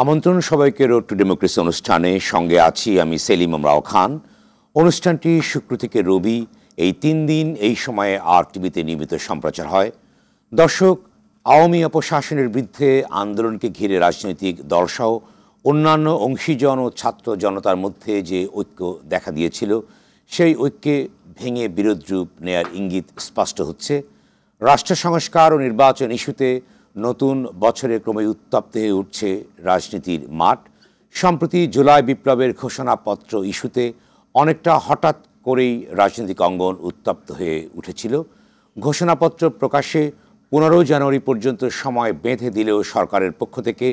আমন্ত্রণ সবাইকে road two democracy অনুষ্ঠানে সঙ্গে আছি আমি সেলিম আমরাও খান। অনুষ্ঠানটি শুক্র থেকে রবি এই 3 দিন এই সময়ে RTV-তে নিয়মিত সম্প্রচার হয়। দর্শক, আওয়ামী অপশাসনের বিরুদ্ধে আন্দোলনকে ঘিরে রাজনৈতিক দলসহ অন্যান্য অংশীজন ও ছাত্র জনতার মধ্যে যে ঐক্য দেখা দিয়েছিল, সেই ঐক্যে ভেঙে বিরোধ রূপ নেয়ার ইঙ্গিত স্পষ্ট হচ্ছে। রাষ্ট্র সংস্কার ও নির্বাচন ইস্যুতে নতুন বছরে ক্রমে উত্তপ্ত হয়ে উঠছে রাজনীতির মাঠ। সম্প্রতি জুলাই বিপ্লবের ঘোষণাপত্র ইস্যুতে অনেকটা হঠাৎ করেই রাজনৈতিক অঙ্গন উত্তপ্ত হয়ে উঠেছিল। ঘোষণাপত্র প্রকাশে 15 জানুয়ারি পর্যন্ত সময় বেঁধে দিলেও সরকারের পক্ষ থেকে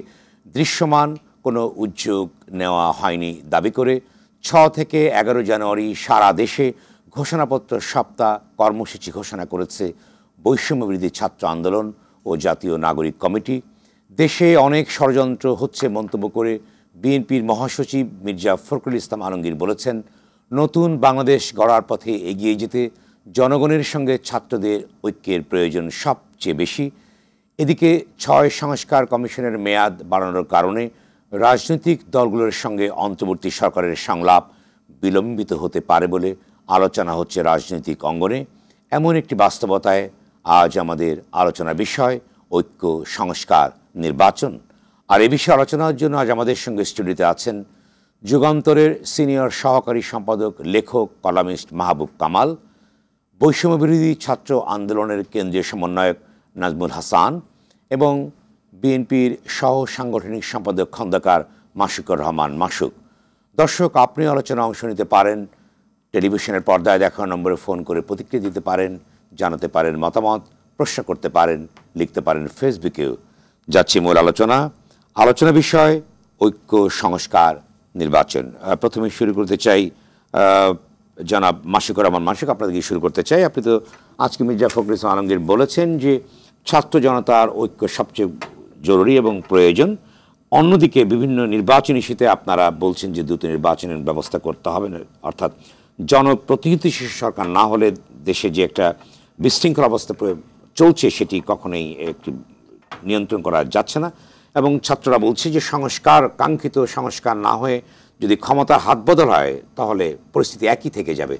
দৃশ্যমান কোনো উদ্যোগ নেওয়া হয়নি দাবি করে 6 থেকে 11 জানুয়ারি সারা দেশে ঘোষণাপত্র সপ্তাহ কর্মসূচি ঘোষণা করেছে বৈষম্যবিরোধী ছাত্র আন্দোলন ও জাতীয় নাগরিক কমিটি। দেশে অনেক ষড়যন্ত্র হচ্ছে মন্তব্য করে বিএনপির মহাসচিব মির্জা ফখরুল ইসলাম আলমগীর বলেছেন, নতুন বাংলাদেশ গড়ার পথে এগিয়ে যেতে জনগণের সঙ্গে ছাত্রদের ঐক্যের প্রয়োজন সবচেয়ে বেশি। এদিকে 6 সংস্কার কমিশনের মেয়াদ বাড়ানোর কারণে রাজনৈতিক দলগুলোর সঙ্গে অন্তর্বর্তী সরকারের সংলাপ বিলম্বিত হতে পারে বলে আলোচনা হচ্ছে রাজনৈতিক অঙ্গনে। এমন একটি বাস্তবতায় আজ আমাদের আলোচনার বিষয় ঐক্য, সংস্কার, নির্বাচন। আর এ বিষয়ে আলোচনার জন্য আজ আমাদের সঙ্গে স্টুডিওতে আছেন যুগান্তরের সিনিয়র সহকারী সম্পাদক, লেখক, কলামিস্ট মাহবুব কামাল, বৈষম্যবিরোধী ছাত্র আন্দোলনের কেন্দ্রীয় সমন্বয়ক নাজমুল হাসান এবং বিএনপির সহ সাংগঠনিক সম্পাদক খন্দকার মাসুকুর রহমান মাসুক। দর্শক, আপনি আলোচনায় অংশ নিতে পারেন। টেলিভিশনের পর্দায় দেখানো নম্বরে ফোন করে প্রতিক্রিয়া দিতে পারেন, জানাতে পারেন মতামত, প্রশ্ন করতে পারেন, লিখতে পারেন ফেসবুকেও। যাচ্ছি মূল আলোচনা বিষয় ঐক্য, সংস্কার, নির্বাচন। প্রথমে শুরু করতে চাই জনাব মাসুকুর রহমান মাসুক, আপনাদের শুরু করতে চাই। আপনি তো আজকে মির্জা ফখরুল ইসলাম আলমগীর বলেছেন যে ছাত্র জনতার ঐক্য সবচেয়ে জরুরি এবং প্রয়োজন। অন্যদিকে বিভিন্ন নির্বাচন ইস্যুতে আপনারা বলছেন যে দ্রুত নির্বাচনের ব্যবস্থা করতে হবে না, অর্থাৎ জনপ্রতিনিধিশীল সরকার না হলে দেশে যে একটা বিশৃঙ্খল অবস্থা চলছে সেটি কখনোই একটি নিয়ন্ত্রণ করা যাচ্ছে না। এবং ছাত্ররা বলছে যে কাঙ্ক্ষিত সংস্কার না হয়ে যদি ক্ষমতার হাত বদল হয় তাহলে পরিস্থিতি একই থেকে যাবে।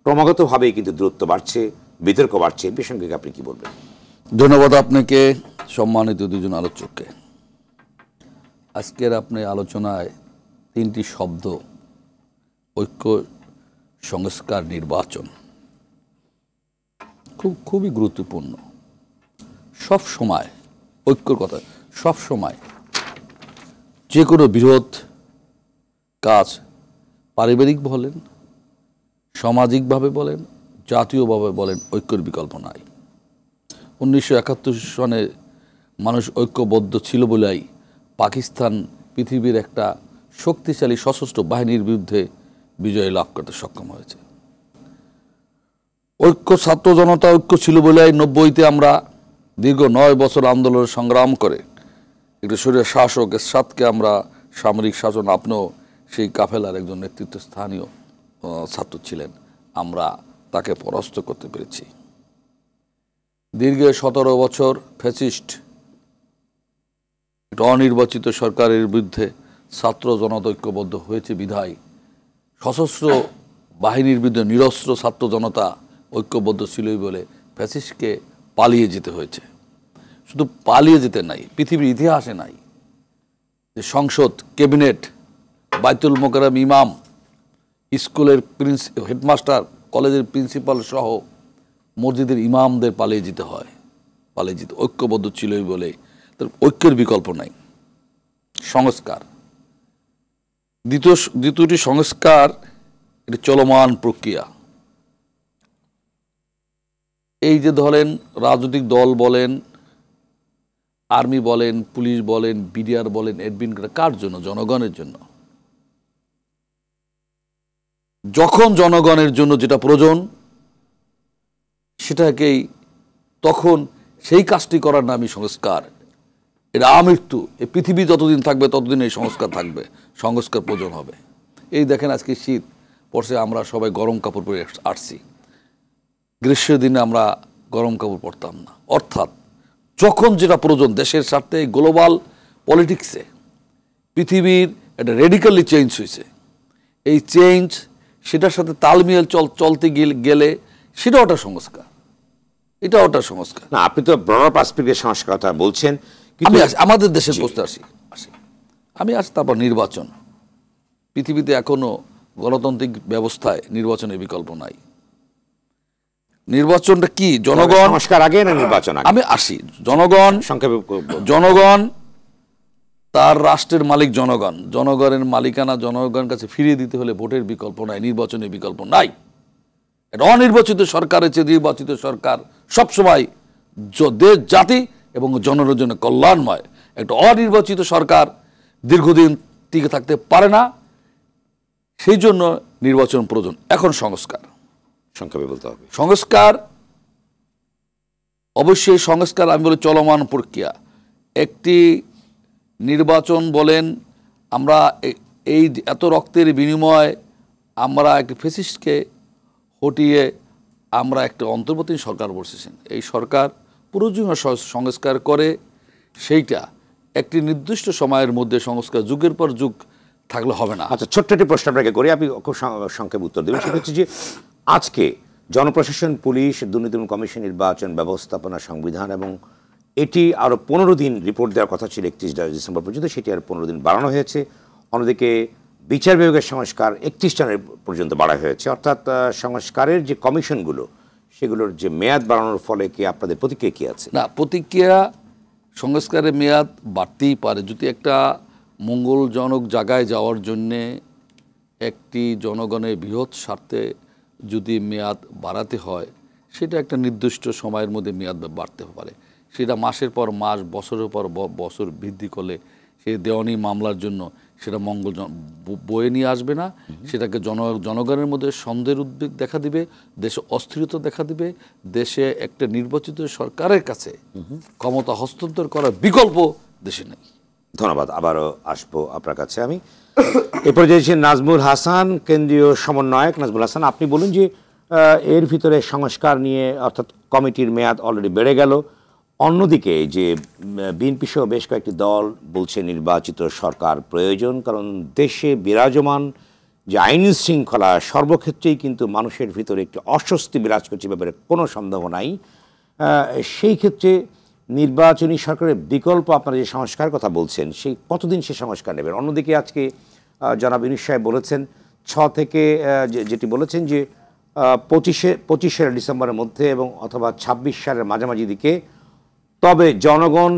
ক্রমাগতভাবেই কিন্তু দূরত্ব বাড়ছে, বিতর্ক বাড়ছে। এ প্রসঙ্গে আপনি কি বলবেন? ধন্যবাদ আপনাকে, সম্মানিত দুজন আলোচককে। আজকের আপনার আলোচনায় 3টি শব্দ, ঐক্য, সংস্কার, নির্বাচন, খুবই গুরুত্বপূর্ণ। সব সময় ঐক্যর কথা, সব সময় যে কোনো বিরোধ কাজ পারিবারিক বলেন, সামাজিকভাবে বলেন, জাতীয়ভাবে বলেন, ঐক্যের বিকল্প নাই। 1971 সনে মানুষ ঐক্যবদ্ধ ছিল বলেই পাকিস্তান পৃথিবীর একটা শক্তিশালী সশস্ত্র বাহিনীর বিরুদ্ধে বিজয় লাভ করতে সক্ষম হয়েছে। ঐক্য, ছাত্র জনতা ঐক্য ছিল বলেই 90-তে আমরা দীর্ঘ 9 বছর আন্দোলন সংগ্রাম করে একটি শরীর শাসক এরশাদকে আমরা সামরিক শাসন, আপনিও সেই কাফেলার একজন নেতৃত্বস্থানীয় ছাত্র ছিলেন, আমরা তাকে পরাস্ত করতে পেরেছি। দীর্ঘ 17 বছর ফ্যাসিস্ট অনির্বাচিত সরকারের বিরুদ্ধে ছাত্র জনতা ঐক্যবদ্ধ হয়েছে বিধায় সশস্ত্র বাহিনীর বিরুদ্ধে নিরস্ত্র ছাত্র জনতা ঐক্যবদ্ধ ছিলই বলে ফ্যাসিস্টকে পালিয়ে যেতে হয়েছে। শুধু পালিয়ে যেতে নাই, পৃথিবীর ইতিহাসে নাই যে সংসদ, ক্যাবিনেট, বাইতুল মোকাররম, ইমাম, স্কুলের হেডমাস্টার, কলেজের প্রিন্সিপাল সহ মসজিদের ইমামদের পালিয়ে যেতে হয়। ঐক্যবদ্ধ ছিলই বলে তার ঐক্যের বিকল্প নাই। সংস্কার, দ্বিতীয়টি সংস্কার, এটি চলমান প্রক্রিয়া। এই যে ধরেন রাজনৈতিক দল বলেন, আর্মি বলেন, পুলিশ বলেন, বিডিআর বলেন, অ্যাডমিন, কার জন্য? জনগণের জন্য। যখন জনগণের জন্য যেটা প্রয়োজন সেটাকেই, তখন সেই কাজটি করার নামই সংস্কার। এটা আমৃত্যু, এই পৃথিবী যতদিন থাকবে ততদিন এই সংস্কার থাকবে, সংস্কার প্রয়োজন হবে। এই দেখেন আজকে শীত পড়ছে, আমরা সবাই গরম কাপড় পরে আসছি, গ্রীষ্মের দিনে আমরা গরম কাপড় পরতাম না। অর্থাৎ যখন যেটা প্রয়োজন দেশের স্বার্থে, গ্লোবাল পলিটিক্সে পৃথিবীর একটা রেডিক্যালি চেঞ্জ হয়েছে। এই চেঞ্জ সেটার সাথে তালমিল চলতে গেলে সেটাও একটা সংস্কার, এটাও একটা সংস্কার। না, আপনি তো ব্রডার পার্সপেক্টিভে সংস্কার কথা বলছেন। আমি আমাদের দেশের প্রশ্নে আসি, আমি আজ তারপর নির্বাচন। পৃথিবীতে এখনো গণতান্ত্রিক ব্যবস্থায় নির্বাচনের বিকল্প নাই। নির্বাচনটা কি? জনগণ সংস্কার আগে না নির্বাচন আগে? আমি আসি, জনগণ সংক্ষেপে। জনগণ তার রাষ্ট্রের মালিক জনগণ, জনগণের মালিকানা জনগণের কাছে ফিরিয়ে দিতে হলে ভোটের বিকল্প নাই, নির্বাচনের বিকল্প নাই। এটা অনির্বাচিত সরকারের চেয়ে নির্বাচিত সরকার সবসময় দেশ জাতি এবং জনগণের জন্য কল্যাণময়। একটা অনির্বাচিত সরকার দীর্ঘদিন টিকে থাকতে পারে না, সেই জন্য নির্বাচন প্রয়োজন। এখন সংস্কার, সংক্ষেপে বলতে হবে। সংস্কার অবশ্যই সংস্কার আমি বলি চলমান প্রক্রিয়া। একটি নির্বাচন বলেন, আমরা এই এত রক্তের বিনিময়ে আমরা একটি ফ্যাসিস্টকে হটিয়ে আমরা একটা অন্তর্বর্তী সরকার বসেছেন। এই সরকার প্রয়োজনীয় সংস্কার করে সেইটা একটি নির্দিষ্ট সময়ের মধ্যে সংস্কার যুগের পর যুগ থাকলে হবে না। আচ্ছা, ছোট্ট একটি প্রশ্ন আপনাকে করি, আপনি খুব সংক্ষেপে উত্তর দেবেন। সেটা হচ্ছে যে আজকে জনপ্রশাসন, পুলিশ, দুর্নীতি দমন কমিশন, নির্বাচন ব্যবস্থাপনা, সংবিধান এবং এটি আরও 15 দিন রিপোর্ট দেওয়ার কথা ছিল 31 ডিসেম্বর পর্যন্ত, সেটি আরও 15 দিন বাড়ানো হয়েছে। অন্যদিকে বিচার বিভাগের সংস্কার 31 জানুয়ারি পর্যন্ত বাড়ানো হয়েছে। অর্থাৎ সংস্কারের যে কমিশনগুলো সেগুলোর যে মেয়াদ বাড়ানোর ফলে কি আপনাদের প্রতিক্রিয়া কী আছে? না, প্রতিক্রিয়া সংস্কারের মেয়াদ বাড়তেই পারে যদি একটা মঙ্গলজনক জায়গায় যাওয়ার জন্যে একটি জনগণের বৃহৎ স্বার্থে যদি মেয়াদ বাড়াতে হয়, সেটা একটা নির্দিষ্ট সময়ের মধ্যে মেয়াদ বাড়তে পারে। সেটা মাসের পর মাস, বছরের পর বছর বৃদ্ধি করলে সেই দেওয়ানি মামলার জন্য সেটা মঙ্গল বয়ে নিয়ে আসবে না। সেটাকে জনগণের মধ্যে সন্দেহের উদ্বেগ দেখা দিবে, দেশে অস্থিরতা দেখা দিবে, দেশে একটা নির্বাচিত সরকারের কাছে ক্ষমতা হস্তান্তর করার বিকল্প দেশে নেই। ধন্যবাদ। আবারও আসবো আপনার কাছে আমি। এরপরে যে নাজমুল হাসান, কেন্দ্রীয় সমন্বয়ক। নাজমুল হাসান, আপনি বলুন যে এর ভিতরে সংস্কার নিয়ে, অর্থাৎ কমিটির মেয়াদ অলরেডি বেড়ে গেল, অন্যদিকে যে বিএনপি সহ বেশ কয়েকটি দল বলছে নির্বাচিত সরকার প্রয়োজন, কারণ দেশে বিরাজমান যে আইন শৃঙ্খলা সর্বক্ষেত্রেই কিন্তু মানুষের ভিতরে একটি অস্বস্তি বিরাজ করছে, ব্যাপারে কোনো সন্দেহ নাই। সেই ক্ষেত্রে নির্বাচনী সরকারের বিকল্প আপনারা যে সংস্কার কথা বলছেন, সেই কতদিন সে সংস্কার নেবেন? অন্যদিকে আজকে জনাব ইউনূস সাহেব বলেছেন 6 থেকে যেটি বলেছেন যে 25 ডিসেম্বরের মধ্যে এবং অথবা 26 সালের মাঝামাঝি দিকে, তবে জনগণ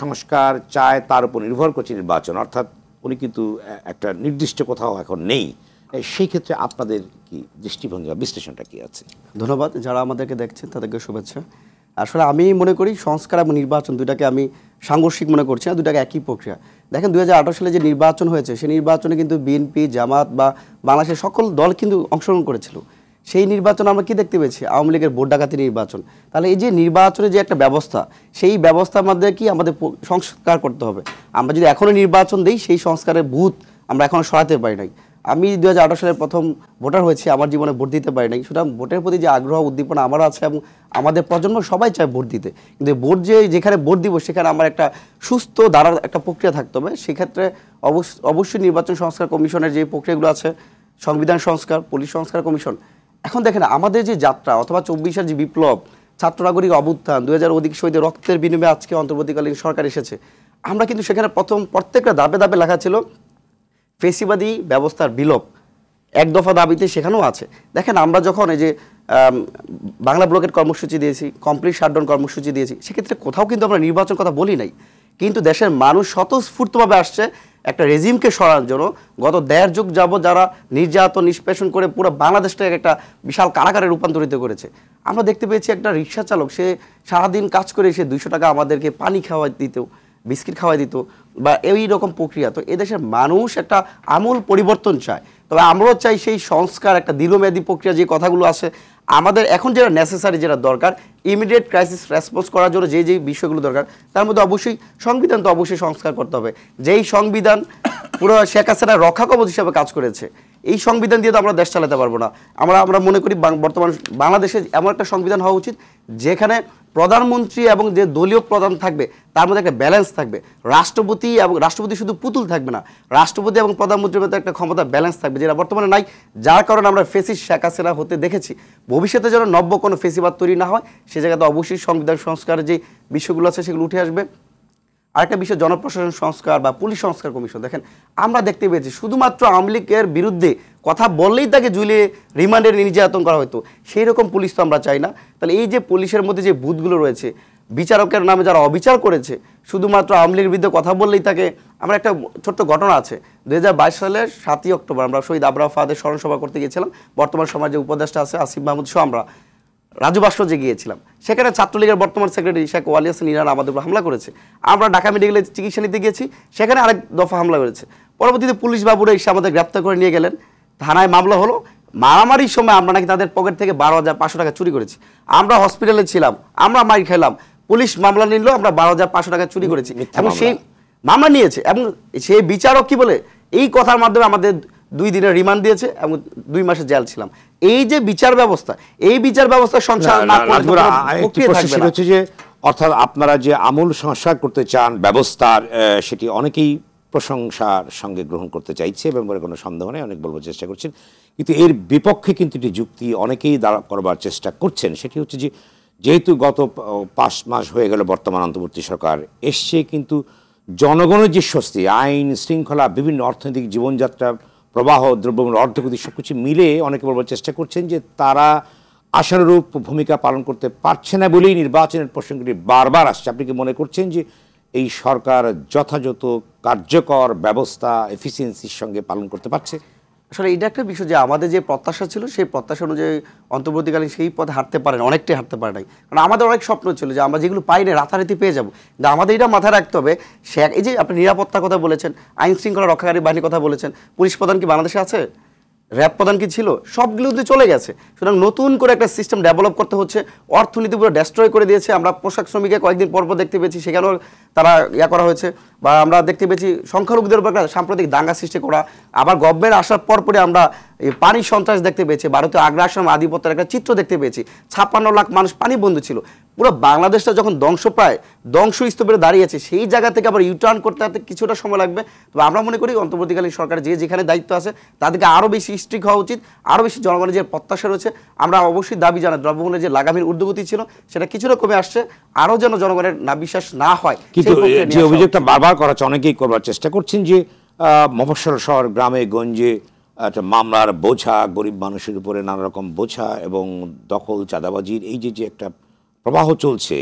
সংস্কার চায়, তার উপর নির্ভর করছে নির্বাচন। অর্থাৎ উনি কিন্তু একটা নির্দিষ্ট কোথাও এখন নেই। সেই ক্ষেত্রে আপনাদের কি দৃষ্টিভঙ্গি বা বিশ্লেষণটা কি আছে? ধন্যবাদ। যারা আমাদেরকে দেখছেন তাদেরকে শুভেচ্ছা। আসলে আমি মনে করি সংস্কার এবং নির্বাচন দুটাকে আমি সাংঘর্ষিক মনে করছি না, দুটাকে একই প্রক্রিয়া। দেখেন 2018 সালে যে নির্বাচন হয়েছে, সেই নির্বাচনে কিন্তু বিএনপি, জামাত বা বাংলাদেশের সকল দল কিন্তু অংশগ্রহণ করেছিল। সেই নির্বাচন আমরা কি দেখতে পেয়েছি? আওয়ামী লীগের ভোট ডাকাতি নির্বাচন। তাহলে এই যে নির্বাচনের যে একটা ব্যবস্থা, সেই ব্যবস্থার মধ্যে কি আমাদের সংস্কার করতে হবে। আমরা যদি এখনও নির্বাচন দিই, সেই সংস্কারের ভূত আমরা এখনও সরাতে পারি নাই। আমি 2018 সালের প্রথম ভোটার হয়েছি, আমার জীবনে ভোট দিতে পারি নাই। সুতরাং ভোটের প্রতি যে আগ্রহ উদ্দীপনা আমারও আছে এবং আমাদের প্রজন্ম সবাই চায় ভোট দিতে, কিন্তু ভোট যেখানে ভোট দিব সেখানে আমার একটা সুস্থ ধারার একটা প্রক্রিয়া থাকতে হবে। সেক্ষেত্রে অবশ্যই নির্বাচন সংস্কার কমিশনের যে প্রক্রিয়াগুলো আছে, সংবিধান সংস্কার, পুলিশ সংস্কার কমিশন। এখন দেখেন আমাদের যে যাত্রা, অথবা 24-এর যে বিপ্লব, ছাত্র নাগরিক অভ্যুত্থান, 2000 অধিক শহীদের রক্তের বিনিময়ে আজকে অন্তর্বর্তীকালীন সরকার এসেছে। আমরা কিন্তু সেখানে প্রত্যেকটা ধাপে ধাপে লেখা ছিল ফেসিবাদী ব্যবস্থার বিলোপ, এক দফা দাবিতে সেখানেও আছে। দেখেন আমরা যখন এই যে বাংলা ব্লকেট কর্মসূচি দিয়েছি, কমপ্লিট শাটডাউন কর্মসূচি দিয়েছি, সেক্ষেত্রে কোথাও কিন্তু আমরা নির্বাচন কথা বলি নাই। কিন্তু দেশের মানুষ স্বতঃস্ফূর্তভাবে আসছে একটা রেজিমকে সরানোর জন্য। গত 1.5 যুগ যাবত যারা নির্যাতন নিষ্পেষণ করে পুরো বাংলাদেশটাকে একটা বিশাল কারাগারে রূপান্তরিত করেছে। আমরা দেখতে পেয়েছি একটা রিক্সা চালক, সে সারাদিন কাজ করে এসে 200 টাকা আমাদেরকে পানি খাওয়াই দিত, বিস্কিট খাওয়াই দিত, বা এই রকম প্রক্রিয়া। তো এদেশের মানুষ একটা আমূল পরিবর্তন চায়। তবে আমরাও চাই সেই সংস্কার, একটা দীর্ঘমেয়াদী প্রক্রিয়া, যে কথাগুলো আছে আমাদের এখন যেটা নেসেসারি, যেটা দরকার ইমিডিয়েট ক্রাইসিস রেসপন্স করার জন্য যেই বিষয়গুলো দরকার, তার মধ্যে অবশ্যই সংবিধান তো অবশ্যই সংস্কার করতে হবে। যেই সংবিধান পুরো শেখ হাসিনা রক্ষা কবচ হিসাবে কাজ করেছে, এই সংবিধান দিয়ে তো আমরা দেশ চালাতে পারবো না। আমরা মনে করি বর্তমান বাংলাদেশে এমন একটা সংবিধান হওয়া উচিত যেখানে প্রধানমন্ত্রী এবং যে দলীয় প্রধান থাকবে তার মধ্যে একটা ব্যালেন্স থাকবে। রাষ্ট্রপতি শুধু পুতুল থাকবে না, রাষ্ট্রপতি এবং প্রধানমন্ত্রীর মধ্যে একটা ক্ষমতা ব্যালেন্স থাকবে, যেটা বর্তমানে নাই, যার কারণে আমরা ফেসিস্ট শেখ হাসিনা হতে দেখেছি। ভবিষ্যতে যেন নব্য কোনো ফেসিবাদ তৈরি না হয়, সে জায়গাতে অবশ্যই সংবিধান সংস্কারের যে বিষয়গুলো আছে সেগুলো উঠে আসবে। আরেকটা বিষয় জনপ্রশাসন সংস্কার বা পুলিশ সংস্কার কমিশন। দেখেন আমরা দেখতে পেয়েছি শুধুমাত্র আওয়ামী লীগের বিরুদ্ধে কথা বললেই তাকে ঝুলিয়ে রিমান্ডে নির্যাতন করা হতো, সেই রকম পুলিশ তো আমরা চাই না। তাহলে এই যে পুলিশের মধ্যে যে বুথগুলো রয়েছে, বিচারকের নামে যারা অবিচার করেছে, শুধুমাত্র আওয়ামী লীগের বিরুদ্ধে কথা বললেই তাকে, আমরা একটা ছোট্ট ঘটনা আছে 2022 সালের 7ই অক্টোবর আমরা শহীদ আবরার ফাহাদের স্মরণ সভা করতে গিয়েছিলাম। বর্তমান সমাজে উপদেষ্টা আছে আসিফ মাহমুদ সহ আমরা রাজু ভাস্কর্যে গিয়েছিলাম। সেখানে ছাত্রলীগের বর্তমান সেক্রেটারি শেখ ওয়ালি হাসান ইরান আমাদের উপর হামলা করেছে। আমরা ঢাকা মেডিকেলে চিকিৎসা নিতে গিয়েছি, সেখানে আরেক দফা হামলা করেছে। পরবর্তীতে পুলিশ বাবুরা এসে আমাদের গ্রেপ্তার করে নিয়ে গেলেন, থানায় মামলা হলো। মারামারির সময় আমরা নাকি তাদের পকেট থেকে 12,500 টাকা চুরি করেছি। আমরা হসপিটালে ছিলাম, আমরা মাইর খেলাম, পুলিশ মামলা নিল, আমরা 12,500 টাকা চুরি করেছি এবং সেই মামলা নিয়েছে। এবং সেই বিচারক কি বলে, এই কথার মাধ্যমে আমাদের 2 দিনের রিমান্ড দিয়েছে এবং 2 মাসের জেল ছিলাম। এই যে বিচার ব্যবস্থা, এই বিচার ব্যবস্থা সংস্কার না করলে হচ্ছে যে, অর্থাৎ আপনারা যে আমূল সংস্কার করতে চান ব্যবস্থার, সেটি অনেকেই প্রশংসার সঙ্গে গ্রহণ করতে চাইছে এবং কোনো সন্দেহ নেই, অনেক বলবার চেষ্টা করছেন। কিন্তু এর বিপক্ষে কিন্তু একটি যুক্তি অনেকেই দাঁড় করবার চেষ্টা করছেন, সেটি হচ্ছে যে যেহেতু গত 5 মাস হয়ে গেল বর্তমান অন্তর্বর্তী সরকার এসছে, কিন্তু জনগণের যে স্বস্তি, আইন শৃঙ্খলা, বিভিন্ন অর্থনৈতিক জীবনযাত্রা, প্রবাহ, দ্রব্যমূল্য, অর্থগতি সবকিছু মিলে অনেকে বলবার চেষ্টা করছেন যে তারা আশানুরূপ ভূমিকা পালন করতে পারছে না বলেই নির্বাচনের প্রসঙ্গটি বারবার আসছে। আপনি কি মনে করছেন যে এই সরকার যথাযথ কার্যকর ব্যবস্থা এফিসিয়েন্সির সঙ্গে পালন করতে পারছে? আসলে এটা একটা বিষয় যে আমাদের যে প্রত্যাশা ছিল সেই প্রত্যাশা অনুযায়ী অন্তর্বর্তীকালীন সেই পথে হাঁটতে পারে না, অনেকটাই হাঁটতে পারে নাই। কারণ আমাদের অনেক স্বপ্ন ছিল যে আমরা যেগুলো পাই না রাতারাতি পেয়ে যাবো। কিন্তু আমাদের এটা মাথায় রাখতে হবে, এই যে আপনি নিরাপত্তার কথা বলেছেন, আইন শৃঙ্খলা রক্ষাকারী বাহিনীর কথা বলেছেন, পুলিশ প্রধান কি বাংলাদেশে আছে? র্যাব প্রধান কি ছিল? সবগুলোতে চলে গেছে। সুতরাং নতুন করে একটা সিস্টেম ডেভেলপ করতে হচ্ছে। অর্থনীতি পুরো ডেস্ট্রয় করে দিয়েছে। আমরা পোশাক শ্রমিকে কয়েকদিন পর দেখতে পেয়েছি সেখানেও তারা করা হয়েছে, বা আমরা দেখতে পেয়েছি সংখ্যালঘুদের উপর একটা সাম্প্রতিক দাঙ্গা সৃষ্টি করা। আবার গভর্নমেন্ট আসার পরে আমরা পানি সন্ত্রাস দেখতে পেয়েছি, ভারতীয় আগ্রাসন আধিপত্যের একটা চিত্র দেখতে পেয়েছি। 56 লাখ মানুষ পানি বন্ধু ছিল। পুরো বাংলাদেশটা যখন ধ্বংসস্তূপে দাঁড়িয়েছে, সেই জায়গা থেকে আবার ইউটার্ন করতে কিছুটা সময় লাগবে। তবে আমরা মনে করি অন্তর্বর্তীকালীন সরকার যেখানে দায়িত্ব আছে তাদেরকে আরও বেশি স্ট্রিক্ট হওয়া উচিত, আরও বেশি জনগণের যে প্রত্যাশা রয়েছে। আমরা অবশ্যই দাবি জানাই দ্রব্যমূল্যের যে লাগামীর ঊর্ধ্বগতি ছিল সেটা কিছুটা কমে আসছে, আরও যেন জনগণের না বিশ্বাস না হয়। কিন্তু যে অভিযোগটা বারবার করা হচ্ছে, অনেকেই করবার চেষ্টা করছেন যে মফস্বল শহর, গ্রামে গঞ্জে একটা মামলার বোঝা, গরিব মানুষের উপরে নানা রকম বোঝা এবং দখল, চাঁদাবাজির এই যে একটা প্রবাহ চলছে,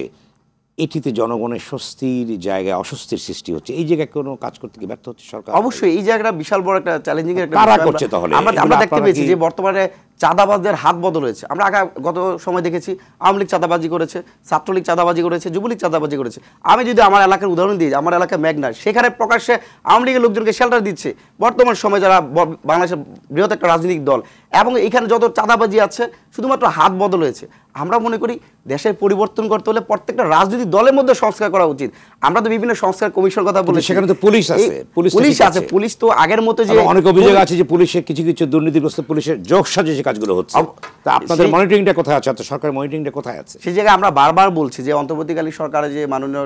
এটিতে জনগণের স্বস্তির জায়গায় অস্বস্তির সৃষ্টি হচ্ছে। এই জায়গায় কোনো কাজ করতে কি ব্যর্থ হচ্ছে সরকার? অবশ্যই এই জায়গাটা বিশাল বড় একটা চ্যালেঞ্জিং এর একটা কারা করছে তাহলে? আমরা দেখতে পেয়েছি যে বর্তমানে চাঁদাবাজদের হাত বদল হয়েছে। আমরা গত সময় দেখেছি আওয়ামী লীগ চাঁদাবাজি করেছে, ছাত্রলীগ চাঁদাবাজি করেছে, যুবলীগ চাঁদাবাজি করেছে। আমি যদি আমার এলাকার উদাহরণ দিই, আমার এলাকা মেঘনা, সেখানে প্রকাশ্যে আওয়ামী লীগের লোকজনকে শেল্টার দিচ্ছে বর্তমান সময় যারা বাংলাদেশের বৃহৎ একটা রাজনৈতিক দল, এবং এখানে যত চাঁদাবাজি আছে শুধুমাত্র হাত বদল হয়েছে। আমরা মনে করি দেশের পরিবর্তন করতে হলে প্রত্যেকটা রাজনৈতিক দলের মধ্যে সংস্কার করা উচিত। আমরা তো বিভিন্ন সংস্কার কমিশন কথা বলি, সেখানে তো পুলিশ আছে, পুলিশ তো আগের মতো যে অনেক অভিযোগ আছে যে পুলিশের কিছু দুর্নীতিগ্রস্ত পুলিশের যোগসাজশে যে কাজগুলো হচ্ছে, তা আপনাদের মনিটরিংটা কোথায় আছে? সরকারের মনিটরিংটা কোথায় আছে? সেই জায়গায় আমরা বারবার বলছি যে অন্তর্বর্তীকালীন সরকারের যে মাননীয়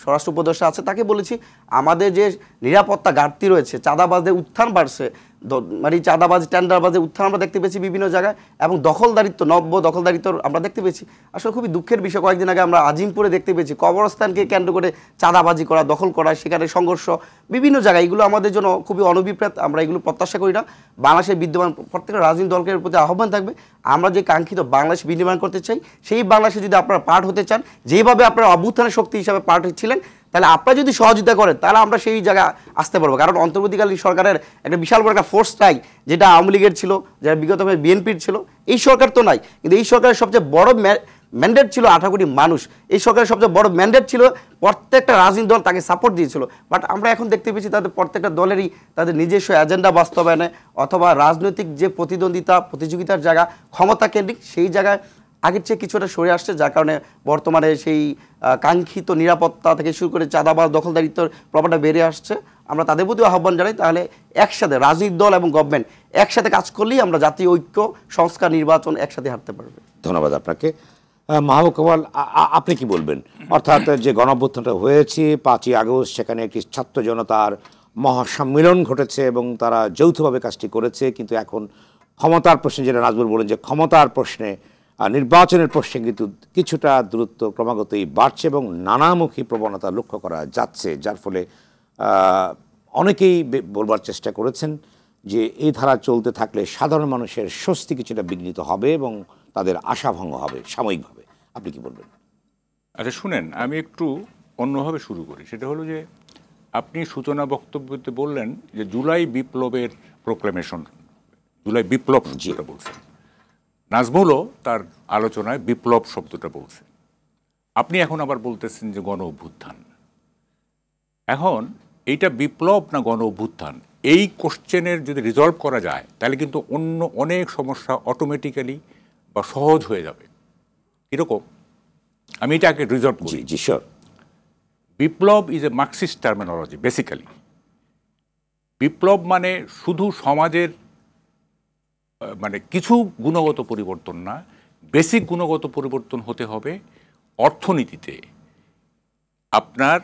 স্বরাষ্ট্র উপদেষ্টা আছে তাকে বলেছি আমাদের যে নিরাপত্তা ঘাটতি রয়েছে, চাঁদাবাজদের উত্থান বাড়ছে, মানে চাঁদাবাজ টেন্ডারবাজের উত্থান আমরা দেখতে পেয়েছি বিভিন্ন জায়গায়, এবং নব্য দখলদারিত্ব আমরা দেখতে পেয়েছি। আসলে খুবই দুঃখের বিষয়, কয়েকদিন আগে আমরা আজিমপুরে দেখতে পেয়েছি কবরস্থানকে কেন্দ্র করে চাঁদাবাজি করা, দখল করা, সেখানে সংঘর্ষ বিভিন্ন জায়গায়। এগুলো আমাদের জন্য খুবই অনভিপ্রেত, আমরা এগুলো প্রত্যাশা করি না। বাংলাদেশের বিদ্যমান প্রত্যেকটা রাজনৈতিক দলের প্রতি আহ্বান থাকবে, আমরা যে কাঙ্ক্ষিত বাংলাদেশ বিনির্মাণ করতে চাই, সেই বাংলাদেশে যদি আপনারা পার্ট হতে চান, যেভাবে আপনারা অভ্যুত্থানের শক্তি হিসাবে পার্ট ছিলেন, তাহলে আপনারা যদি সহযোগিতা করেন তাহলে আমরা সেই জায়গায় আসতে পারবো। কারণ অন্তর্বর্তীকালীন সরকারের একটা বিশাল বড় একটা ফোর্স নাই, যেটা আওয়ামী লীগের ছিল, যারা বিগত বিএনপির ছিল। এই সরকার তো নাই, কিন্তু এই সরকারের সবচেয়ে বড় ম্যান্ডেট ছিল 18 কোটি মানুষ। এই সরকারের সবচেয়ে বড় ম্যান্ডেট ছিল প্রত্যেকটা রাজনৈতিক দল তাকে সাপোর্ট দিয়েছিল। বাট আমরা এখন দেখতে পেয়েছি তাদের প্রত্যেকটা দলেরই তাদের নিজস্ব এজেন্ডা বাস্তবায়নে অথবা রাজনৈতিক যে প্রতিযোগিতার জায়গা ক্ষমতা কেন্দ্রিক, সেই জায়গায় আগের চেয়ে কিছুটা সরে আসছে, যার কারণে বর্তমানে সেই কাঙ্ক্ষিত নিরাপত্তা থেকে শুরু করে চাঁদাবাজ দখলদারিত্বর প্রভাবটা বেড়ে আসছে। আমরা তাদের প্রতি আহ্বান জানাই, তাহলে একসাথে রাজনৈতিক দল এবং গভর্নমেন্ট একসাথে কাজ করলেই আমরা জাতীয় ঐক্য, সংস্কার, নির্বাচন একসাথে হাঁটতে পারবে। ধন্যবাদ আপনাকে। মাহবুব কামাল, আপনি কি বলবেন? অর্থাৎ যে গণঅভ্যুত্থানটা হয়েছে 5ই আগস্ট, সেখানে একটি ছাত্র জনতার মহাসম্মিলন ঘটেছে এবং তারা যৌথভাবে কাজটি করেছে, কিন্তু এখন ক্ষমতার প্রশ্নে, যেটা নাজমুল বলেন যে ক্ষমতার প্রশ্নে, নির্বাচনের প্রশ্নে কিন্তু কিছুটা দূরত্ব ক্রমাগতই বাড়ছে এবং নানামুখী প্রবণতা লক্ষ্য করা যাচ্ছে, যার ফলে অনেকেই বলবার চেষ্টা করেছেন যে এই ধারা চলতে থাকলে সাধারণ মানুষের স্বস্তি কিছুটা বিঘ্নিত হবে এবং তাদের আশাভঙ্গ হবে সাময়িকভাবে। আপনি কি বলবেন? আচ্ছা শুনেন, আমি একটু অন্যভাবে শুরু করি। সেটা হলো যে আপনি সূচনা বক্তব্যতে বললেন যে জুলাই বিপ্লবের প্রোক্লেমেশন, জুলাই বিপ্লব যেটা বলছেন, নাজমুলও তার আলোচনায় বিপ্লব শব্দটা বলছে। আপনি এখন আবার বলতেছেন যে গণ অভ্যুত্থান। এখন এইটা বিপ্লব না গণ অভ্যুত্থান, এই কোশ্চেনের যদি রিজলভ করা যায় তাহলে কিন্তু অন্য অনেক সমস্যা অটোমেটিক্যালি বা সহজ হয়ে যাবে। কীরকম? আমি এটাকে রিজলভ করি। জি স্যার। বিপ্লব is a Marxist terminology basically. বিপ্লব মানে শুধু সমাজের মানে কিছু গুণগত পরিবর্তন না, বেসিক গুণগত পরিবর্তন হতে হবে অর্থনীতিতে। আপনার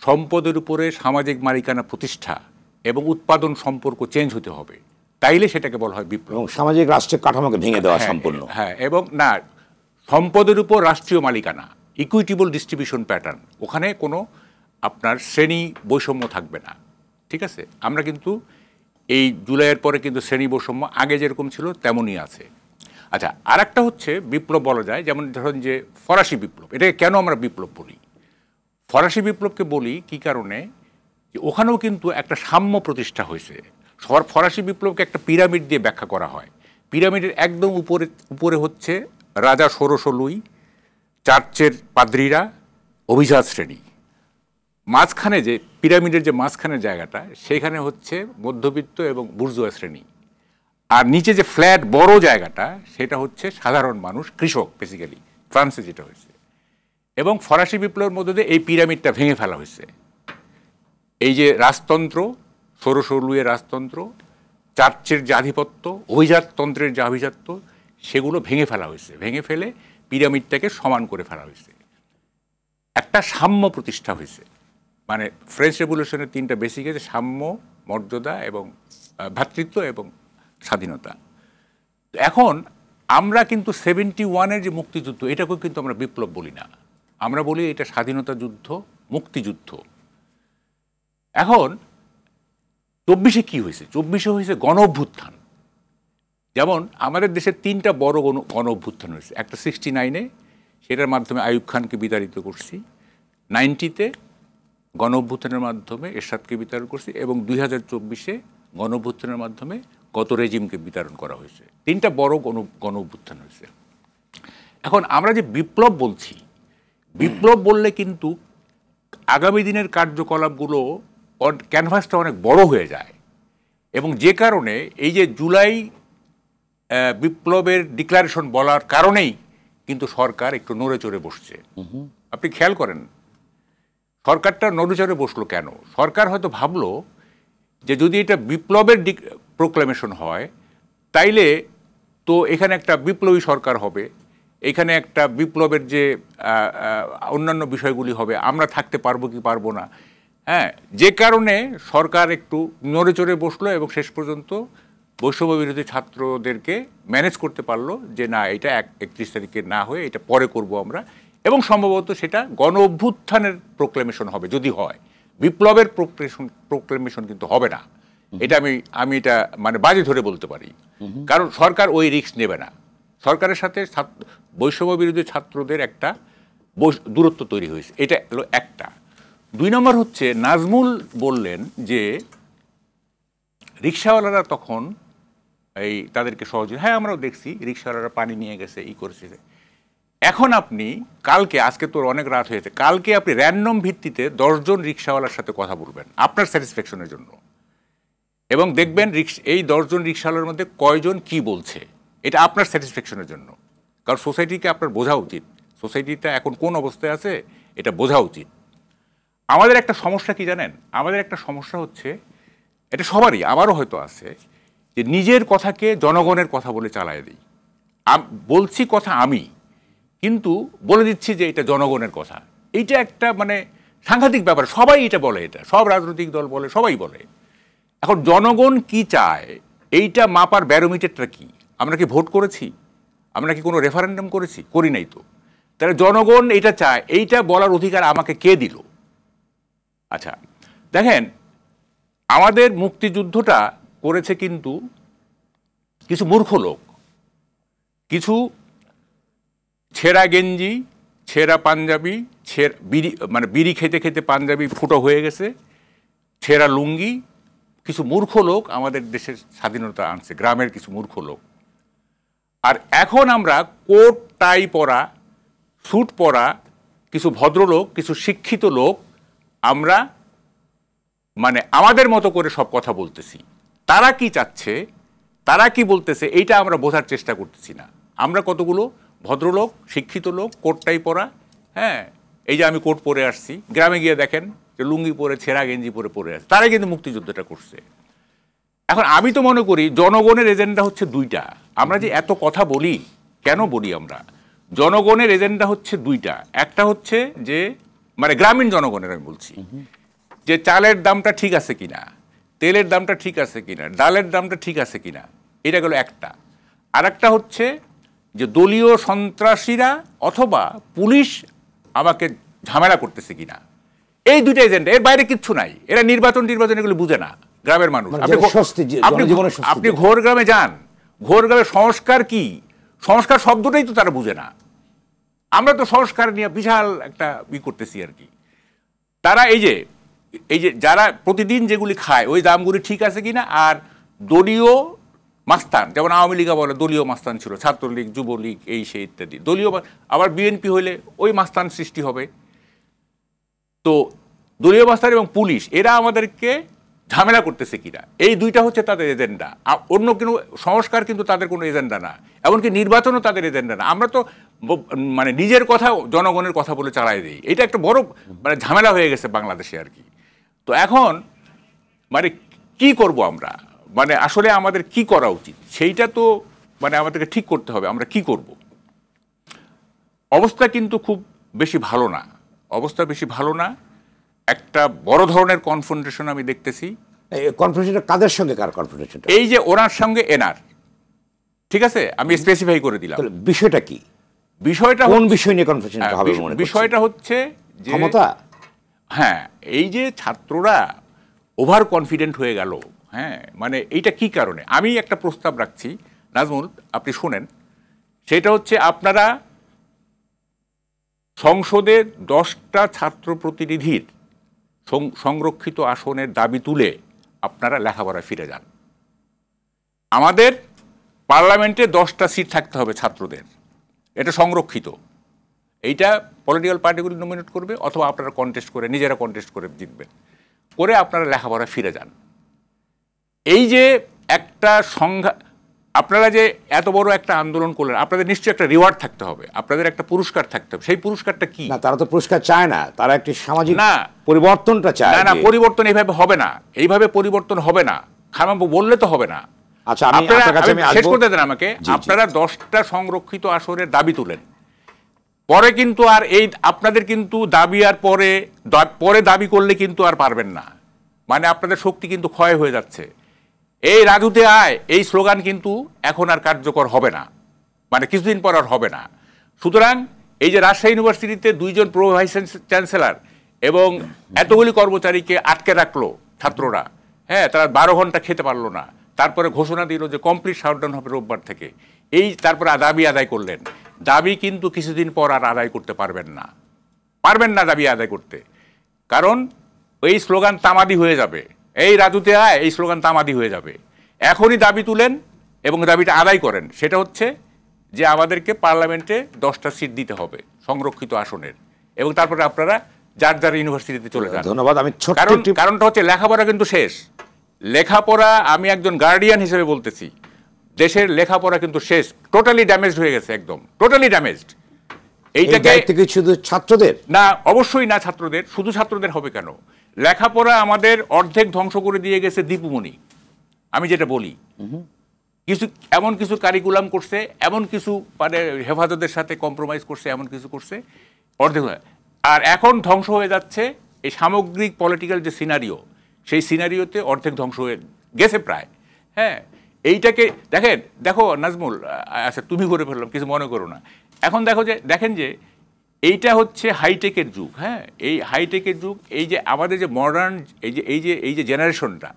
সম্পদের উপরে সামাজিক মালিকানা প্রতিষ্ঠা এবং উৎপাদন সম্পর্ক চেঞ্জ হতে হবে, তাইলে সেটাকে বলা হয় বিপ্লব। এবং সামাজিক রাষ্ট্রের কাঠামোকে ভেঙে দেওয়া সম্পূর্ণ। হ্যাঁ, এবং না, সম্পদের উপর রাষ্ট্রীয় মালিকানা, ইকুইটেবল ডিস্ট্রিবিউশন প্যাটার্ন, ওখানে কোনো আপনার শ্রেণী বৈষম্য থাকবে না। ঠিক আছে? আমরা কিন্তু এই জুলাইয়ের পরে কিন্তু শ্রেণী বৈষম্য আগে যেরকম ছিল তেমনই আছে। আচ্ছা, আর একটা হচ্ছে বিপ্লব বলা যায়, যেমন ধরুন যে ফরাসি বিপ্লব। এটাকে কেন আমরা বিপ্লব বলি? ফরাসি বিপ্লবকে বলি কি কারণে, যে ওখানেও কিন্তু একটা সাম্য প্রতিষ্ঠা হয়েছে। ফরাসি বিপ্লবকে একটা পিরামিড দিয়ে ব্যাখ্যা করা হয়। পিরামিডের একদম উপরে হচ্ছে রাজা ষোড়শ লুই, চার্চের পাদ্রীরা, অভিজাত শ্রেণী। মাঝখানে যে পিরামিডের যে মাঝখানের জায়গাটা, সেখানে হচ্ছে মধ্যবিত্ত এবং বুর্জোয়া শ্রেণী। আর নিচে যে ফ্ল্যাট বড় জায়গাটা, সেটা হচ্ছে সাধারণ মানুষ, কৃষক বেসিক্যালি। ফ্রান্সে যেটা হয়েছে, এবং ফরাসি বিপ্লবের মধ্যে দিয়ে এই পিরামিডটা ভেঙে ফেলা হয়েছে। এই যে রাজতন্ত্র, ষোড়শ লুইয়ের রাজতন্ত্র, চার্চের যে আধিপত্য, অভিজাততন্ত্রের যে আভিজাত্য, সেগুলো ভেঙে ফেলা হয়েছে। ভেঙে ফেলে পিরামিডটাকে সমান করে ফেলা হয়েছে। একটা সাম্য প্রতিষ্ঠা হয়েছে। মানে ফ্রেঞ্চ রেভলিউশনের 3টা বেসিক আছে: সাম্য, মর্যাদা এবং ভ্রাতৃত্ব এবং স্বাধীনতা। এখন আমরা কিন্তু 71-এর যে মুক্তিযুদ্ধ, এটাকেও কিন্তু আমরা বিপ্লব বলি না, আমরা বলি এটা স্বাধীনতা যুদ্ধ, মুক্তিযুদ্ধ। এখন 24-এ কী হয়েছে? 24-এ হয়েছে গণ অভ্যুত্থান। যেমন আমাদের দেশের 3টা বড় গণ অভ্যুত্থান হয়েছে। একটা 69-এ, সেটার মাধ্যমে আইয়ুব খানকে বিতাড়িত করছি। 90-তে গণ অভ্যুত্থানের মাধ্যমে এরশাদকে বিতাড়ন করছি, এবং 2024-এ গণ অভ্যুত্থানের মাধ্যমে গত রেজিমকে বিতাড়ন করা হয়েছে। 3টা বড় গণ অভ্যুত্থান হয়েছে। এখন আমরা যে বিপ্লব বলছি, বিপ্লব বললে কিন্তু আগামী দিনের কার্যকলাপগুলো ক্যানভাসটা অনেক বড় হয়ে যায়, এবং যে কারণে এই যে জুলাই বিপ্লবের ডিক্লারেশন বলার কারণেই কিন্তু সরকার একটু নড়ে চড়ে বসছে। আপনি খেয়াল করেন সরকারটা নড়ে চড়ে বসলো কেন? সরকার হয়তো ভাবলো যে যদি এটা বিপ্লবের প্রোক্লেমেশন হয়, তাইলে তো এখানে একটা বিপ্লবী সরকার হবে, এখানে একটা বিপ্লবের যে অন্যান্য বিষয়গুলি হবে, আমরা থাকতে পারবো কি পারবো না। হ্যাঁ, যে কারণে সরকার একটু নড়ে চড়ে বসলো এবং শেষ পর্যন্ত বৈষম্য বিরোধী ছাত্রদেরকে ম্যানেজ করতে পারলো যে না, এটা 31 তারিখে না হয়ে এটা পরে করব আমরা, এবং সম্ভবত সেটা গণ অভ্যুত্থানের প্রোক্লেমেশন হবে যদি হয়। বিপ্লবের প্রোক্লেমেশন কিন্তু হবে না। এটা আমি এটা মানে বাজি ধরে বলতে পারি, কারণ সরকার ওই রিস্ক নেবে না। সরকারের সাথে বৈষম্য বিরোধী ছাত্রদের একটা দূরত্ব তৈরি হয়েছে, এটা হলো একটা। 2 নম্বর হচ্ছে, নাজমুল বললেন যে রিক্সাওয়ালারা তখন এই তাদেরকে সহযোগিতা, হ্যাঁ আমরাও দেখছি রিক্সাওয়ালারা পানি নিয়ে গেছে, ই করেছে। এখন আপনি কালকে, আজকে তোর অনেক রাত হয়েছে, কালকে আপনি র্যান্ডম ভিত্তিতে 10 জন রিক্সাওয়ালার সাথে কথা বলবেন আপনার স্যাটিসফ্যাকশনের জন্য, এবং দেখবেন এই 10 জন রিক্সাওয়ালার মধ্যে কয়জন কি বলছে, এটা আপনার স্যাটিসফ্যাকশনের জন্য। কারণ সোসাইটিকে আপনার বোঝা উচিত, সোসাইটিটা এখন কোন অবস্থায় আছে এটা বোঝা উচিত। আমাদের একটা সমস্যা কি জানেন, আমাদের একটা সমস্যা হচ্ছে, এটা সবারই, আমারও হয়তো আছে, যে নিজের কথাকে জনগণের কথা বলে চালায় দিই। বলছি কথা আমি, কিন্তু বলে দিচ্ছি যে এটা জনগণের কথা। এইটা একটা মানে সাংঘাতিক ব্যাপার, সবাই এটা বলে, এটা সব রাজনৈতিক দল বলে, সবাই বলে। এখন জনগণ কি চায় এইটা মাপার ব্যারোমিটারটা কি? আমরা কি ভোট করেছি? আমরা কি কোনো রেফারেন্ডাম করেছি? করি নাই তো। তাহলে জনগণ এটা চায়, এইটা বলার অধিকার আমাকে কে দিল? আচ্ছা দেখেন, আমাদের মুক্তিযুদ্ধটা করেছে কিন্তু কিছু মূর্খ লোক, কিছু ছেঁড়া গেঞ্জি, ছেঁড়া পাঞ্জাবি, মানে বিড়ি খেতে খেতে পাঞ্জাবি ফুটো হয়ে গেছে, ছেঁড়া লুঙ্গি, কিছু মূর্খ লোক আমাদের দেশের স্বাধীনতা আনছে, গ্রামের কিছু মূর্খ লোক। আর এখন আমরা কোট টাই পরা, স্যুট পরা কিছু ভদ্রলোক, কিছু শিক্ষিত লোক, আমরা মানে আমাদের মতো করে সব কথা বলতেছি। তারা কি চাচ্ছে, তারা কি বলতেছে, এইটা আমরা বোঝার চেষ্টা করতেছি না। আমরা কতগুলো ভদ্রলোক, শিক্ষিত লোক, কোট টাই পরা, হ্যাঁ, এই যে আমি কোট পরে আসছি, গ্রামে গিয়ে দেখেন যে লুঙ্গি পরে, ছেঁড়া গেঞ্জি পরে পরে আসছে, তারাই কিন্তু মুক্তিযুদ্ধটা করছে। এখন আমি তো মনে করি জনগণের এজেন্ডা হচ্ছে দুইটা। আমরা যে এত কথা বলি, কেন বলি আমরা? জনগণের এজেন্ডা হচ্ছে দুইটা। একটা হচ্ছে যে মানে গ্রামীণ জনগণের আমি বলছি, যে চালের দামটা ঠিক আছে কিনা, তেলের দামটা ঠিক আছে কিনা, ডালের দামটা ঠিক আছে কিনা, এটা গেল একটা। আর একটা হচ্ছে যে দলীয় সন্ত্রাসীরা অথবা পুলিশ আমাকে ঝামেলা করতেছে কিনা। এই দুইটা এজেন্ডা, এর বাইরে কিচ্ছু নাই। এরা নির্বাচন এগুলো বুঝে না গ্রামের মানুষ। আপনি ঘোর গ্রামে যান, ঘোর গ্রামে সংস্কার কি, সংস্কার শব্দটাই তো তারা বুঝে না। আমরা তো সংস্কার নিয়ে বিশাল একটা করতেছি আর কি। তারা এই যে যারা প্রতিদিন যেগুলি খায় ওই দামগুলি ঠিক আছে কিনা, আর দলীয় মাস্তান, যেমন আওয়ামী লীগ বলে দলীয় মাস্তান ছিল, ছাত্রলীগ, যুবলীগ, এই সেই ইত্যাদি দলীয়, আবার বিএনপি হইলে ওই মাস্তান সৃষ্টি হবে। তো দলীয় মাস্তান এবং পুলিশ এরা আমাদেরকে ঝামেলা করতেছে কিনা, এই দুইটা হচ্ছে তাদের এজেন্ডা। অন্য কোনো সংস্কার কিন্তু তাদের কোনো এজেন্ডা না, এমনকি নির্বাচনও তাদের এজেন্ডা না। আমরা তো মানে নিজের কথা জনগণের কথা বলে চালাই দিই। এটা একটা বড় মানে ঝামেলা হয়ে গেছে বাংলাদেশে আর কি। তো এখন মানে কি করব আমরা, মানে আসলে আমাদের কি করা উচিত সেইটা তো মানে আমাদেরকে ঠিক করতে হবে। আমরা কি করব? অবস্থা কিন্তু খুব বেশি ভালো না, অবস্থা বেশি ভালো না। একটা বড় ধরনের কনফ্রন্টেশন আমি দেখতেছি। কনফ্রন্টেশনটা কাদের সঙ্গে? কার কনফ্রন্টেশন? এই যে ওনার সঙ্গে এনার, ঠিক আছে, আমি স্পেসিফাই করে দিলাম। বিষয়টা কি? বিষয়টা কোন বিষয় নিয়ে কনফ্রন্টেশনটা হবে মনে করছেন? বিষয়টা হচ্ছে যে ক্ষমতা। হ্যাঁ, এই যে ছাত্ররা ওভার কনফিডেন্ট হয়ে গেল, হ্যাঁ, মানে এইটা কি কারণে? আমি একটা প্রস্তাব রাখছি নাজমুল, আপনি শোনেন। সেটা হচ্ছে আপনারা সংসদের 10টা ছাত্র প্রতিনিধির সংরক্ষিত আসনের দাবি তুলে আপনারা লেখাপড়ায় ফিরে যান। আমাদের পার্লামেন্টে 10টা সিট থাকতে হবে ছাত্রদের, এটা সংরক্ষিত। এইটা পলিটিক্যাল পার্টিগুলি নমিনেট করবে, অথবা আপনারা কন্টেস্ট করে, নিজেরা কন্টেস্ট করে জিতবেন, করে আপনারা লেখাপড়ায় ফিরে যান। এই যে একটা সংখ্যা, আপনারা যে এত বড় একটা আন্দোলন করলেন, আপনাদের নিশ্চয়ই একটা রিওয়ার্ড থাকতে হবে, আপনাদের একটা পুরস্কার থাকতে হবে। সেই পুরস্কারটা কি? না, তারা তো পুরস্কার চায় না, তারা একটি সামাজিক না পরিবর্তনটা চায়। না, পরিবর্তন এইভাবে হবে না, এইভাবে পরিবর্তন হবে না। খামাবো বললে তো হবে না। আচ্ছা, আমি আপনার কাছে শেষ করতে দেন আমাকে। আপনারা 10টা সংরক্ষিত আসনের দাবি তুলেন, পরে কিন্তু আর এই আপনাদের কিন্তু দাবি আর পরে দাবি করলে কিন্তু আর পারবেন না। মানে আপনাদের শক্তি কিন্তু ক্ষয় হয়ে যাচ্ছে। এই রাজুতে আয় এই স্লোগান কিন্তু এখন আর কার্যকর হবে না, মানে কিছুদিন পর আর হবে না। সুতরাং এই যে রাজশাহী ইউনিভার্সিটিতে 2জন প্রো ভাইস চ্যান্সেলর এবং এতগুলি কর্মচারীকে আটকে রাখলো ছাত্ররা, হ্যাঁ, তারা 12 ঘন্টা খেতে পারলো না, তারপরে ঘোষণা দিল যে কমপ্লিট শাটডাউন হবে রোববার থেকে। এই তারপরে দাবি আদায় করলেন। দাবি কিন্তু কিছুদিন পর আর আদায় করতে পারবেন না দাবি আদায় করতে, কারণ এই স্লোগান তামাদি হয়ে যাবে। এই রাজুতে আয় এই স্লোগান তামাদি হয়ে যাবে। এখনই দাবি তুলেন এবং দাবিটা আদায় করেন। সেটা হচ্ছে যে আমাদেরকে পার্লামেন্টে 10টা সিট দিতে হবে সংরক্ষিত আসনের, এবং তারপরে আপনারা যার যার ইউনিভার্সিটিতে চলে যান। ধন্যবাদ। আমি কারণটা হচ্ছে লেখাপড়া কিন্তু শেষ। লেখাপড়া, আমি একজন গার্ডিয়ান হিসেবে বলতেছি, দেশের লেখাপড়া কিন্তু শেষ, টোটালি ড্যামেজড হয়ে গেছে, একদম টোটালি ড্যামেজড। এইটাকে থেকে শুধু ছাত্রদের না, অবশ্যই না ছাত্রদের, শুধু ছাত্রদের হবে কেন? লেখাপড়া আমাদের অর্ধেক ধ্বংস করে দিয়ে গেছে দীপুমণি। আমি যেটা বলি, এমন কিছু কারিকুলাম করছে, এমন কিছু মানে হেফাজতের সাথে কম্প্রোমাইজ করছে, এমন কিছু করছে অর্ধেক। আর এখন ধ্বংস হয়ে যাচ্ছে এই সামগ্রিক পলিটিক্যাল যে সিনারিও, সেই সিনারিওতে অর্ধেক ধ্বংস হয়ে গেছে প্রায়। হ্যাঁ, এইটাকে দেখো নাজমুল, আচ্ছা তুমি করে ফেললাম, কিছু মনে করো না। এখন দেখেন যে এইটা হচ্ছে হাইটেকের যুগ। হ্যাঁ, এই হাইটেকের যুগ, এই যে আমাদের যে মডার্ন এই যে জেনারেশনটা,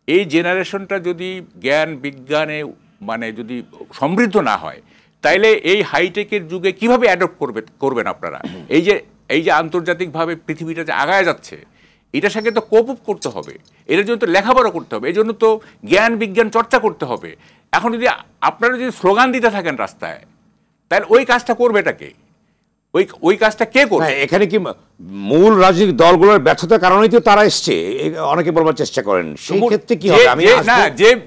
এই জেনারেশনটা যদি জ্ঞান বিজ্ঞানে মানে যদি সমৃদ্ধ না হয়, তাইলে এই হাইটেকের যুগে কিভাবে অ্যাডপ্ট করবেন আপনারা? এই যে আন্তর্জাতিকভাবে পৃথিবীটা যে আগায় যাচ্ছে, এটার সাথে তো কোপ আপ করতে হবে, এটার জন্য তো লেখাপড়া করতে হবে, এই জন্য তো জ্ঞান বিজ্ঞান চর্চা করতে হবে। এখন যদি আপনারা যদি স্লোগান দিতে থাকেন রাস্তায়, তাহলে ওই কাজটা করবেটাকে? ওই কাজটা কে করবে? এখানে কি মূল রাজনৈতিক দলগুলোর ব্যর্থতার কারণেই তো তারা এসছে, অনেকে বলবার চেষ্টা করেন। সেই ক্ষেত্রে কি হবে?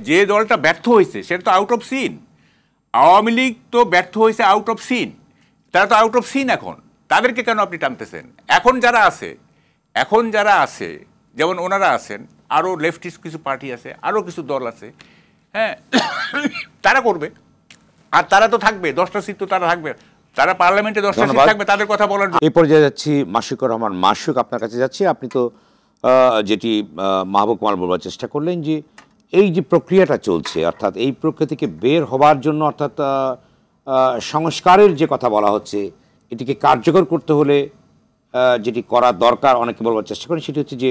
যে দলটা ব্যর্থ হয়েছে সেটা তো out of scene. Awami League তো ব্যর্থ হয়েছে আউট অফ সিন, তারা তো আউট অফ সিন। এখন তাদেরকে কেন আপনি টানতেছেন? এখন যারা আছে যেমন ওনারা আছেন, আরও লেফটিস্ট কিছু পার্টি আছে, আরও কিছু দল আছে, হ্যাঁ, তারা করবে। আর তারা তো থাকবে, 10টা সিট তো তারা থাকবে, তারা পার্লামেন্টে 10টা সিট থাকবে, তাদের কথা বলার। এই পর্যায়ে যাচ্ছি মাশিকুর রহমান মাসুক, আপনার কাছে যাচ্ছি। আপনি তো যেটি মাহবুব কামাল বলবার চেষ্টা করলেন যে এই যে প্রক্রিয়াটা চলছে, অর্থাৎ এই প্রক্রিয়া থেকে বের হবার জন্য, অর্থাৎ সংস্কারের যে কথা বলা হচ্ছে, এটিকে কার্যকর করতে হলে যেটি করা দরকার অনেকে বলবার চেষ্টা করেন, সেটি হচ্ছে যে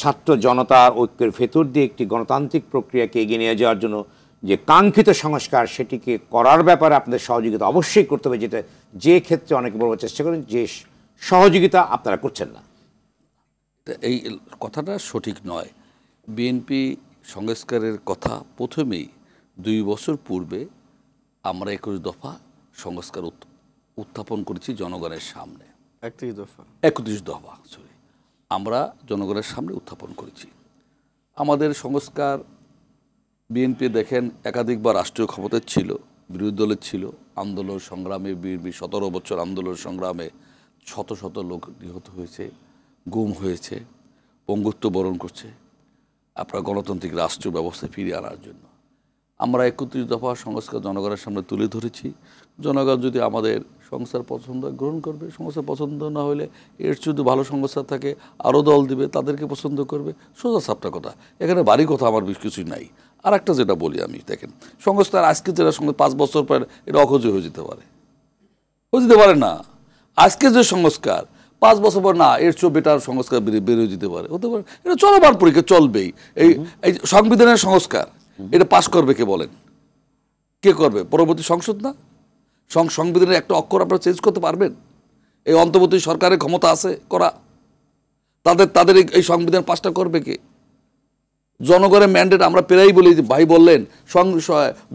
ছাত্র জনতার ঐক্যের ভেতর দিয়ে একটি গণতান্ত্রিক প্রক্রিয়াকে এগিয়ে নিয়ে যাওয়ার জন্য যে কাঙ্ক্ষিত সংস্কার, সেটিকে করার ব্যাপারে আপনাদের সহযোগিতা অবশ্যই করতে হবে, যেটা যে ক্ষেত্রে অনেকে বলবার চেষ্টা করেন যে সহযোগিতা আপনারা করছেন না। এই কথাটা সঠিক নয়। বিএনপি সংস্কারের কথা প্রথমেই 2 বছর পূর্বে আমরা 21 দফা সংস্কার উত্থাপন করেছি জনগণের সামনে। 31 দফা আমরা জনগণের সামনে উত্থাপন করেছি। আমাদের সংস্কার, বিএনপি দেখেন একাধিকবার রাষ্ট্রীয় ক্ষমতায় ছিল, বিরোধী দলের ছিল, আন্দোলন সংগ্রামে বিএনপি 17 বছর আন্দোলন সংগ্রামে শত শত লোক নিহত হয়েছে, গুম হয়েছে, পঙ্গুত্ব বরণ করছে আপনার গণতান্ত্রিক রাষ্ট্র ব্যবস্থা ফিরিয়ে আনার জন্য। আমরা 31 দফা সংস্কার জনগণের সামনে তুলে ধরেছি। জনগণ যদি আমাদের সংস্কার পছন্দ গ্রহণ করবে, সংস্কার পছন্দ না হলে এর যদি ভালো সংস্কার থাকে আরও দল দিবে, তাদেরকে পছন্দ করবে, সোজা সাপটা কথা। এখানে বাড়ি কথা আমার বেশ কিছুই নাই। আর একটা যেটা বলি আমি, দেখেন সংস্কার আজকে যেটা সঙ্গে 5 বছর পর এটা অখোজ হয়ে যেতে পারে না। আজকে যে সংস্কার 5 বছর পর না, এর চেয়ে বেটার সংস্কার বেরিয়ে যেতে পারে, হতে পারে। এটা চলবার পরীক্ষা চলবেই। এই সংবিধানের সংস্কার এটা পাশ করবে কে বলেন? কে করবে? পরবর্তী সংসদ না? সংবিধানের একটা অক্ষর আপনারা চেঞ্জ করতে পারবেন? এই অন্তর্বর্তী সরকারের ক্ষমতা আছে করা, তাদের এই সংবিধান পাশটা করবে কে? জনগণের ম্যান্ডেট আমরা পেরাই বলি, যে ভাই বললেন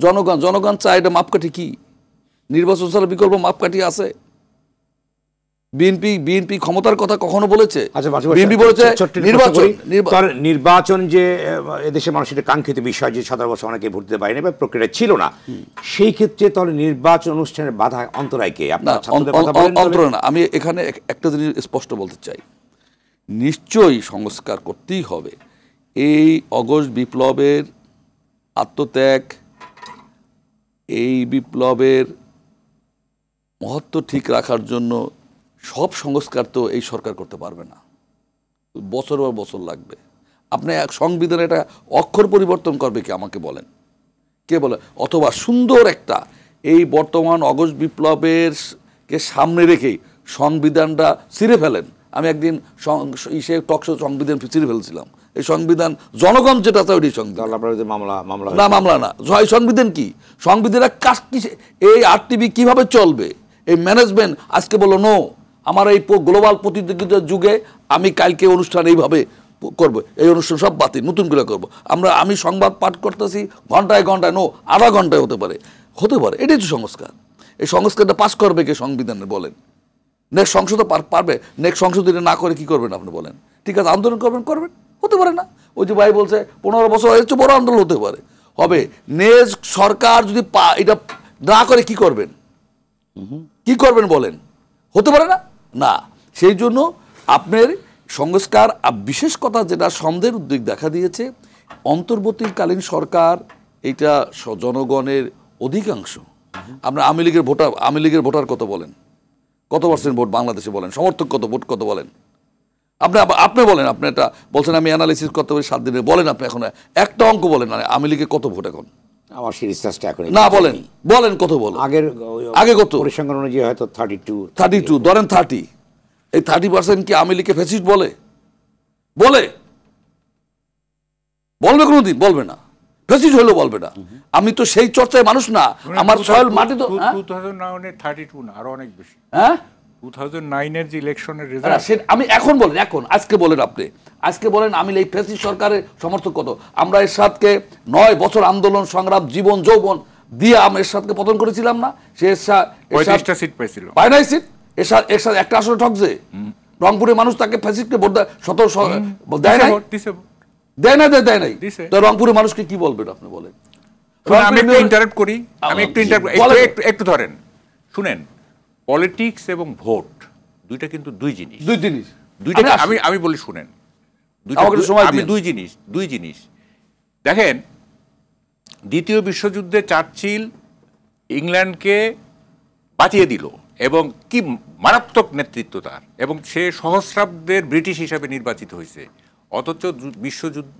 জনগণ চায়, এটা মাপকাঠি কি? নির্বাচন ছাড়া বিকল্প মাপকাঠি আছে? বিএনপি ক্ষমতার কথা কখনো বলেছে? বিএনপি বলেছে নির্বাচন যে এদেশের মানুষের কাঙ্ক্ষিত বিষয়, যে 17 বছর অনেকে ভোট দিতে পারেনি বা প্রক্রিয়া ছিল না, সেই ক্ষেত্রে তাহলে নির্বাচন অনুষ্ঠানের বাধা অন্তরায় কে? অন্তরায় না। আমি এখানে একটা জিনিস স্পষ্ট বলতে চাই, নিশ্চয়ই সংস্কার করতেই হবে। এই অগস্ট বিপ্লবের আত্মত্যাগ, এই বিপ্লবের মহত্ব ঠিক রাখার জন্য সব সংস্কার তো এই সরকার করতে পারবে না, বছর পর বছর লাগবে। আপনি এক সংবিধানে একটা অক্ষর পরিবর্তন করবে কি আমাকে বলেন? কে বলে? অথবা সুন্দর একটা এই বর্তমান অগস্ট বিপ্লবের কে সামনে রেখেই সংবিধানটা ছিঁড়ে ফেলেন। আমি একদিন টকশো সংবিধান ছিঁড়ে ফেলছিলাম। এই সংবিধান জনগণ যেটা চায় ওই সংবিধান, মামলা না। সংবিধান কি? সংবিধানের কাজ কি? এই আরটিভি কিভাবে চলবে? এই ম্যানেজমেন্ট আজকে বলো নো, আমার এই গ্লোবাল প্রতিযোগিতার যুগে আমি কালকে অনুষ্ঠান এইভাবে করবো, এই অনুষ্ঠান সব বাতিল, নতুন করে করবো। আমি সংবাদ পাঠ করতেছি ঘন্টায় নো, আধা ঘন্টায় হতে পারে। এটাই তো সংস্কার। এই সংস্কারটা পাস করবে কে সংবিধানে বলেন? নেক্সট সংসদ পারবে? নেক্সট সংসদ এটা না করে কি করবেন আপনি বলেন? ঠিক আছে, আন্দোলন করবেন, হতে পারে না। ওই যে ভাই বলছে 15 বছর হয়েছে, বড় আন্দোলন হতে পারে, হবে। নেক্সট সরকার যদি এটা না করে কি করবেন? বলেন? হতে পারে না, না। সেই জন্য আপনার সংস্কার বিশেষ কথা যেটা সন্দেহের উদ্বেগ দেখা দিয়েছে, অন্তর্বর্তীকালীন সরকার এটা জনগণের অধিকাংশ, আমরা আওয়ামী লীগের ভোটার কত বলেন, কত পার্সেন্ট ভোট বাংলাদেশে বলেন, সমর্থক কত, ভোট কত বলেন, আপনি বলেন, আপনি এটা বলছেন আমি অ্যানালিসিস করতে পারি 7 দিনে, বলেন আপনি এখন একটা অঙ্ক বলেন, মানে আওয়ামী লীগের কত ভোট এখন? আমার সেই রিসার্চটা এখন না, বলেন কত বলেন, আগে কত পরিসংখ্যান অনুযায়ী হয়তো 32 ধরেন 30, এই 30% কি আওয়ামী লীগকে ফ্যাসিস্ট বলবে কোনোদিন? বলবে না, ফ্যাসিস্ট হলেও বলবে না। আমি তো সেই চর্চায় মানুষ না, আমার সয়েল মাটি তো 2009 এর 32 না, আরো অনেক বেশি। হ্যাঁ, 2009 এর যে ইলেকশনের রেজাল্ট, আমি এখন বলেন, আজকে বলেন, আপনি আজকে বলেন আমি এই ফ্যাসিস্ট সরকারের সমর্থক কত? আমরা এরশাদকে 9 বছর আন্দোলন সংগ্রাম জীবন যৌবন দিয়ে আমরা এরশাদকে পতন করেছিলাম না? সে 35টা সিট পেয়েছিল, পায় নাই সিট। এরশাদ একটা আসলে ঠকছে, রংপুরের মানুষ তাকে ফ্যাসিস্টকে ভোট দেয়, দেয় নাই, তো রংপুরের মানুষকে কি বলবেন আপনি বলেন? আমি একটু ইন্টারাপ্ট করি, একটু ধরেন, শুনেন, পলিটিক্স এবং ভোট দুইটা কিন্তু দুই জিনিস। আমি বলি শুনেন, দুই জিনিস। দেখেন, দ্বিতীয় বিশ্বযুদ্ধে চার্চিল ইংল্যান্ডকে বাঁচিয়ে দিল এবং কি মারাত্মক নেতৃত্ব তার, এবং সে সহস্রাব্দের ব্রিটিশ হিসাবে নির্বাচিত হয়েছে। অথচ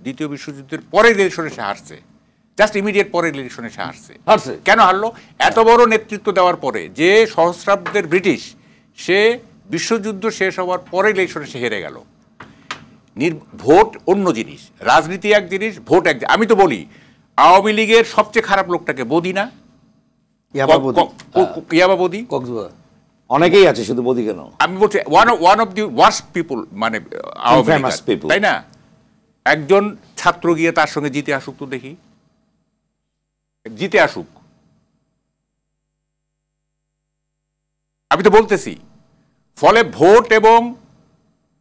দ্বিতীয় বিশ্বযুদ্ধের পরের ইলেকশনে সে হারছে, জাস্ট ইমিডিয়েট পরের ইলেকশনে সে হারছে। কেন হারলো? এত বড় নেতৃত্ব দেওয়ার পরে যে সহস্রাব্দের ব্রিটিশ, সে বিশ্বযুদ্ধ শেষ হওয়ার পরে ইলেকশনে সে হেরে গেল। ভোট অন্য জিনিস, রাজনীতি এক জিনিস, ভোট এক জিনিস। আমি তো বলি আওয়ামী লীগের সবচেয়ে খারাপ লোকটাকে বদি না, ইয়াবা বদি, অনেকেই আছে, শুধু বদি কেন, আমি বলছি one of the worst people, মানে তাই না? একজন ছাত্র গিয়ে তার সঙ্গে জিতে আসুক তো দেখি, জিতে আসুক। আমি তো বলতেছি, ফলে ভোট এবং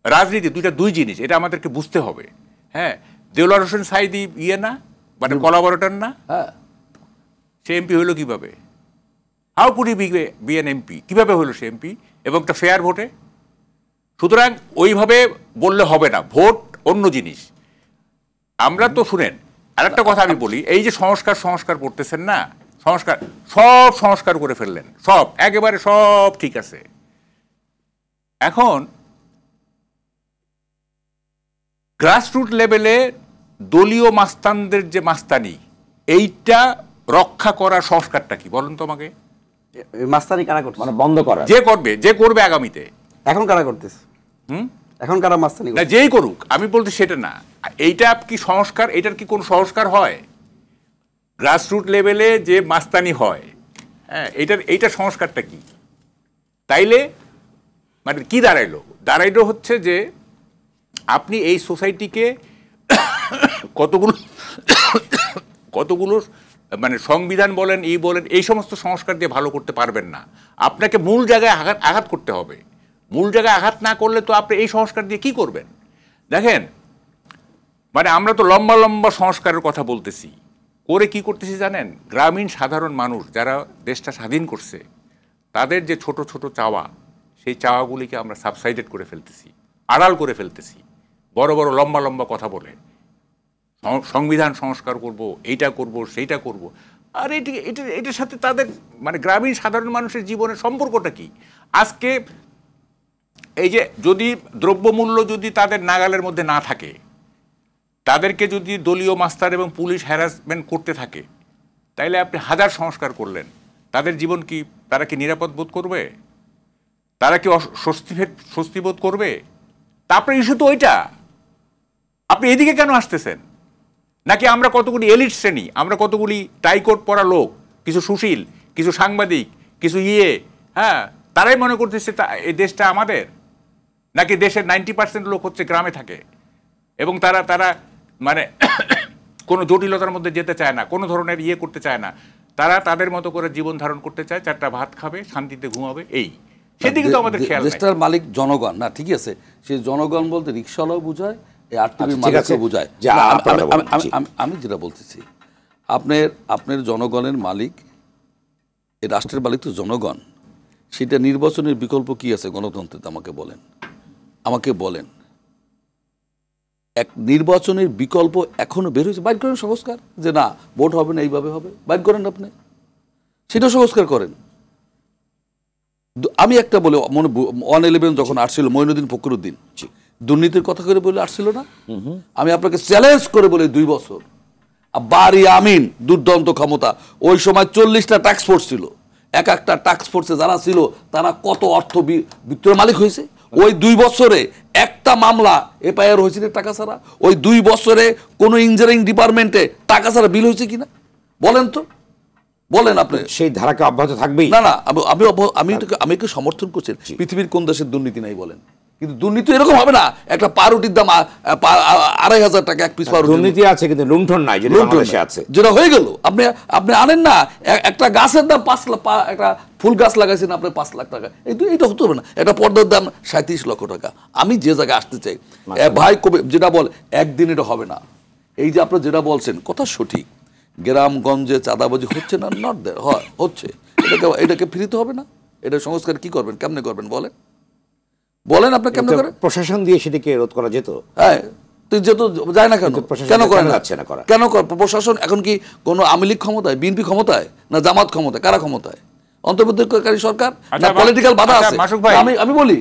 রাজনীতি দুই জিনিস, এটা আমাদেরকে বুঝতে হবে। হ্যাঁ, দেওলার হোসেন সাইদি ইয়ে না, মানে কোলাবরেটর না, সে এমপি হইল কিভাবে? How could he be N MP? কিভাবে হলো সে এমপি, এবং একটা ফেয়ার ভোটে? সুতরাং ওইভাবে বললে হবে না, ভোট অন্য জিনিস। আমরা তো শুনেন, আরেকটা কথা আমি বলি, এই যে সংস্কার করতেছেন না, সব সংস্কার করে ফেললেন, সব একেবারে সব ঠিক আছে। এখন গ্রাসরুট লেভেলে দলীয় মাস্তানদের যে মাস্তানি, এইটা রক্ষা করার সংস্কারটা কি বলুন তোমাকে? মাস্তানি কারা করছে? মানে বন্ধ করা, যে করবে আগামীতে। এখন কারা করতেছে? এখন কারা মাস্তানি না, যেই করুক, আমি বলতে সেটা না। এইটা কি সংস্কার? এটার কি কোনো সংস্কার হয়? গ্রাসরুট লেভেলে যে মাস্তানি হয়, হ্যাঁ, এইটার সংস্কারটা কি? তাইলে মানে কি দাঁড়াইলো হচ্ছে যে আপনি এই সোসাইটিকে কতগুলো মানে সংবিধান বলেন, এই সমস্ত সংস্কার দিয়ে ভালো করতে পারবেন না। আপনাকে মূল জায়গায় আঘাত করতে হবে। মূল জায়গায় আঘাত না করলে তো আপনি এই সংস্কার দিয়ে কি করবেন? দেখেন, মানে আমরা তো লম্বা লম্বা সংস্কারের কথা বলতেছি, করে কি করতেছি জানেন? গ্রামীণ সাধারণ মানুষ যারা দেশটা স্বাধীন করছে, তাদের যে ছোট ছোট চাওয়া, সেই চাওয়াগুলিকে আমরা সাবসাইডেড করে ফেলতেছি, আড়াল করে ফেলতেছি, বড় বড় লম্বা লম্বা কথা বলে সংবিধান সংস্কার করব, এইটা করব, সেইটা করব। আর এটার সাথে তাদের মানে গ্রামীণ সাধারণ মানুষের জীবনের সম্পর্কটা কি? আজকে এই যে যদি দ্রব্যমূল্য যদি তাদের নাগালের মধ্যে না থাকে, তাদেরকে যদি দলীয় মাস্টার এবং পুলিশ হ্যারাসমেন্ট করতে থাকে, তাইলে আপনি হাজার সংস্কার করলেন, তাদের জীবন কি, তারা কি নিরাপদ বোধ করবে? তারা কি স্বস্তি বোধ করবে? তারপরে ইস্যু তো ওইটা। আপনি এদিকে কেন আসতেছেন? নাকি আমরা কতগুলি এলিট শ্রেণী, আমরা কতগুলি টাইকোট পরা লোক, কিছু সুশীল, কিছু সাংবাদিক, কিছু হ্যাঁ, তারাই মনে করতেছে এই দেশটা আমাদের? নাকি দেশের 90% লোক হচ্ছে গ্রামে থাকে এবং তারা মানে কোনো জটিলতার মধ্যে যেতে চায় না, কোনো ধরনের করতে চায় না, তারা তাদের মতো করে জীবন ধারণ করতে চায়, 4টা ভাত খাবে, শান্তিতে ঘুমাবে, এই সেদিকে তো আমাদের খেয়াল নাই। দেশটার মালিক জনগণ না, ঠিক আছে, সেই জনগণ বলতে রিকশাওয়ালাও বোঝায়, এই আরটিভির মালিকও বোঝায়। আমি যেটা বলতেছি, আপনার জনগণের মালিক, এই রাষ্ট্রের মালিক তো জনগণ, সেটা নির্বাচনের বিকল্প কি আছে গণতন্ত্রে আমাকে বলেন এক নির্বাচনের বিকল্প এখনো বের হয়েছে? বাইর করেন সংস্কার, যে না ভোট হবে না এইভাবে হবে, বাইর করেন আপনি, সেটা সংস্কার করেন। আমি একটা বলে 111 যখন আসছিল মঈনুদ্দিন ফখরুদ্দিন দুর্নীতির কথা করে বলে আসছিল না, আমি আপনাকে চ্যালেঞ্জ করে বলি 2 বছর বারি আমিন দুর্দান্ত ক্ষমতা, ওই সময় 40টা টাস্ক ফোর্স ছিল, এক একটা টাস্ক ফোর্সে যারা ছিল তারা কত অর্থ বিত্তের মালিক হয়েছে। ওই 2 বছরে একটা মামলা এফআইআর হয়েছিল টাকা ছাড়া? ওই 2 বছরে কোনো ইঞ্জিনিয়ারিং ডিপার্টমেন্টে টাকা ছাড়া বিল হয়েছে কিনা বলেন তো, বলেন আপনি। সেই ধারাকে অব্যাহত থাকবেই না না, আমি কি সমর্থন করছি? পৃথিবীর কোন দেশের দুর্নীতি নাই বলেন? কিন্তু দুর্নীতি এরকম হবে না একটা পাউরুটির দাম 2500 টাকা এক পিস পাউরুটি। দুর্নীতি আছে কিন্তু লুণ্ঠন নাই, যেটা বাংলাদেশে আছে, যেটা হয়ে গেল। আপনি আনেন না একটা গাছের দাম 5 লাখ, একটা ফুল গাছ লাগাইছেন আপনি 5 লাখ টাকা, এটা হতে হবে না। একটা পর্দার দাম 37 লক্ষ টাকা। আমি যে জায়গায় আসতে চাই ভাই, কবে যেটা বল একদিন এটা হবে না। এই যে আপনারা যেটা বলছেন কথা সঠিক, গ্রামগঞ্জে চাঁদাবাজি হচ্ছে না, নট দেয়ার, হয় হচ্ছে, এটাকে ফিরিতে হবে না? এটা সংস্কার কি করবেন, কেমনে করবেন বলেন আপনি কেমনে করেন? প্রশাসন দিয়ে সেটাকে রোধ করা যেত। হ্যাঁ, তুই যেত যায় না কেন? কেন করেন যাচ্ছে না? কেন প্রশাসন এখন কি কোনো আওয়ামী লীগ ক্ষমতায়, বিএনপি ক্ষমতায়, না জামাত ক্ষমতায়, কারা ক্ষমতায়? অন্তর্বর্তীকালীন সরকার না পলিটিক্যাল বাধা আছে? আমি বলি,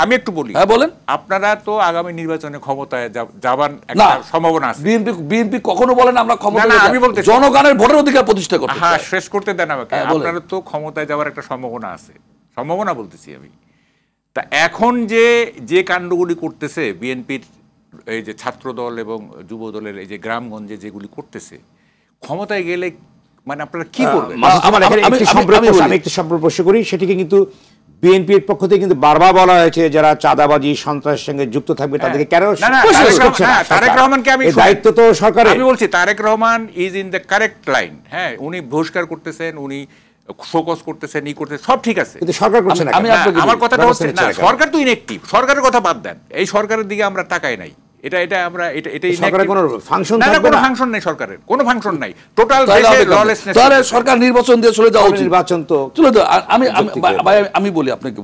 আমি একটু বলি, হ্যাঁ বলেন। আপনারা তো আগামী নির্বাচনে ক্ষমতায় যাবার একটা সম্ভাবনা আছে। বিএনপি কখনো বলেন আমরা ক্ষমতায়, আমি বলতে জনগণের ভোটের অধিকার প্রতিষ্ঠা করতে। হ্যাঁ, শেষ করতে দেন আমাকে। আপনারা তো ক্ষমতায় যাওয়ার একটা সম্ভাবনা আছে, সম্ভাবনা বলতেছি আমি। তা এখন যে কাণ্ডগুলি করতেছে বিএনপির এই যে ছাত্র দল এবং যুব দলের এই যে গ্রামগঞ্জে যেগুলি করতেছে, ক্ষমতায় গেলে মানে আপনারা কি করবেন? আমি একটু সম্প্রশ্ন করি, সেটিকে কিন্তু বিএনপির পক্ষ থেকে কিন্তু বারবার বলা হয়েছে যারা চাঁদাবাজি সন্ত্রাসের সঙ্গে যুক্ত থাকবে তাদেরকে কেন? তারেক রহমানকে আমি দায়িত্ব তো সরকারের। আমি বলছি Tarique Rahman is in the correct line. হ্যাঁ, উনি বহিষ্কার করতেছেন, উনি ফোকাস করতেছেন, করতেছেন, সব ঠিক আছে, কিন্তু সরকার করছে না। আমার কথাটা হচ্ছে না, সরকার তো ইনঅ্যাক্টিভ। সরকারের কথা বাদ দেন, এই সরকারের দিকে আমরা তাকাই নাই। সরকারের কোনো ফাংশন থাকবে না? কোনো ফাংশন নাই, সরকারের কোনো ফাংশন নাই, টোটাল দেশে ললেসনেস। তাহলে সরকার নির্বাচন দিয়ে চলে যাওয়া উচিত। নির্বাচন তো চলে যাও। আমি বলি আপনাকে,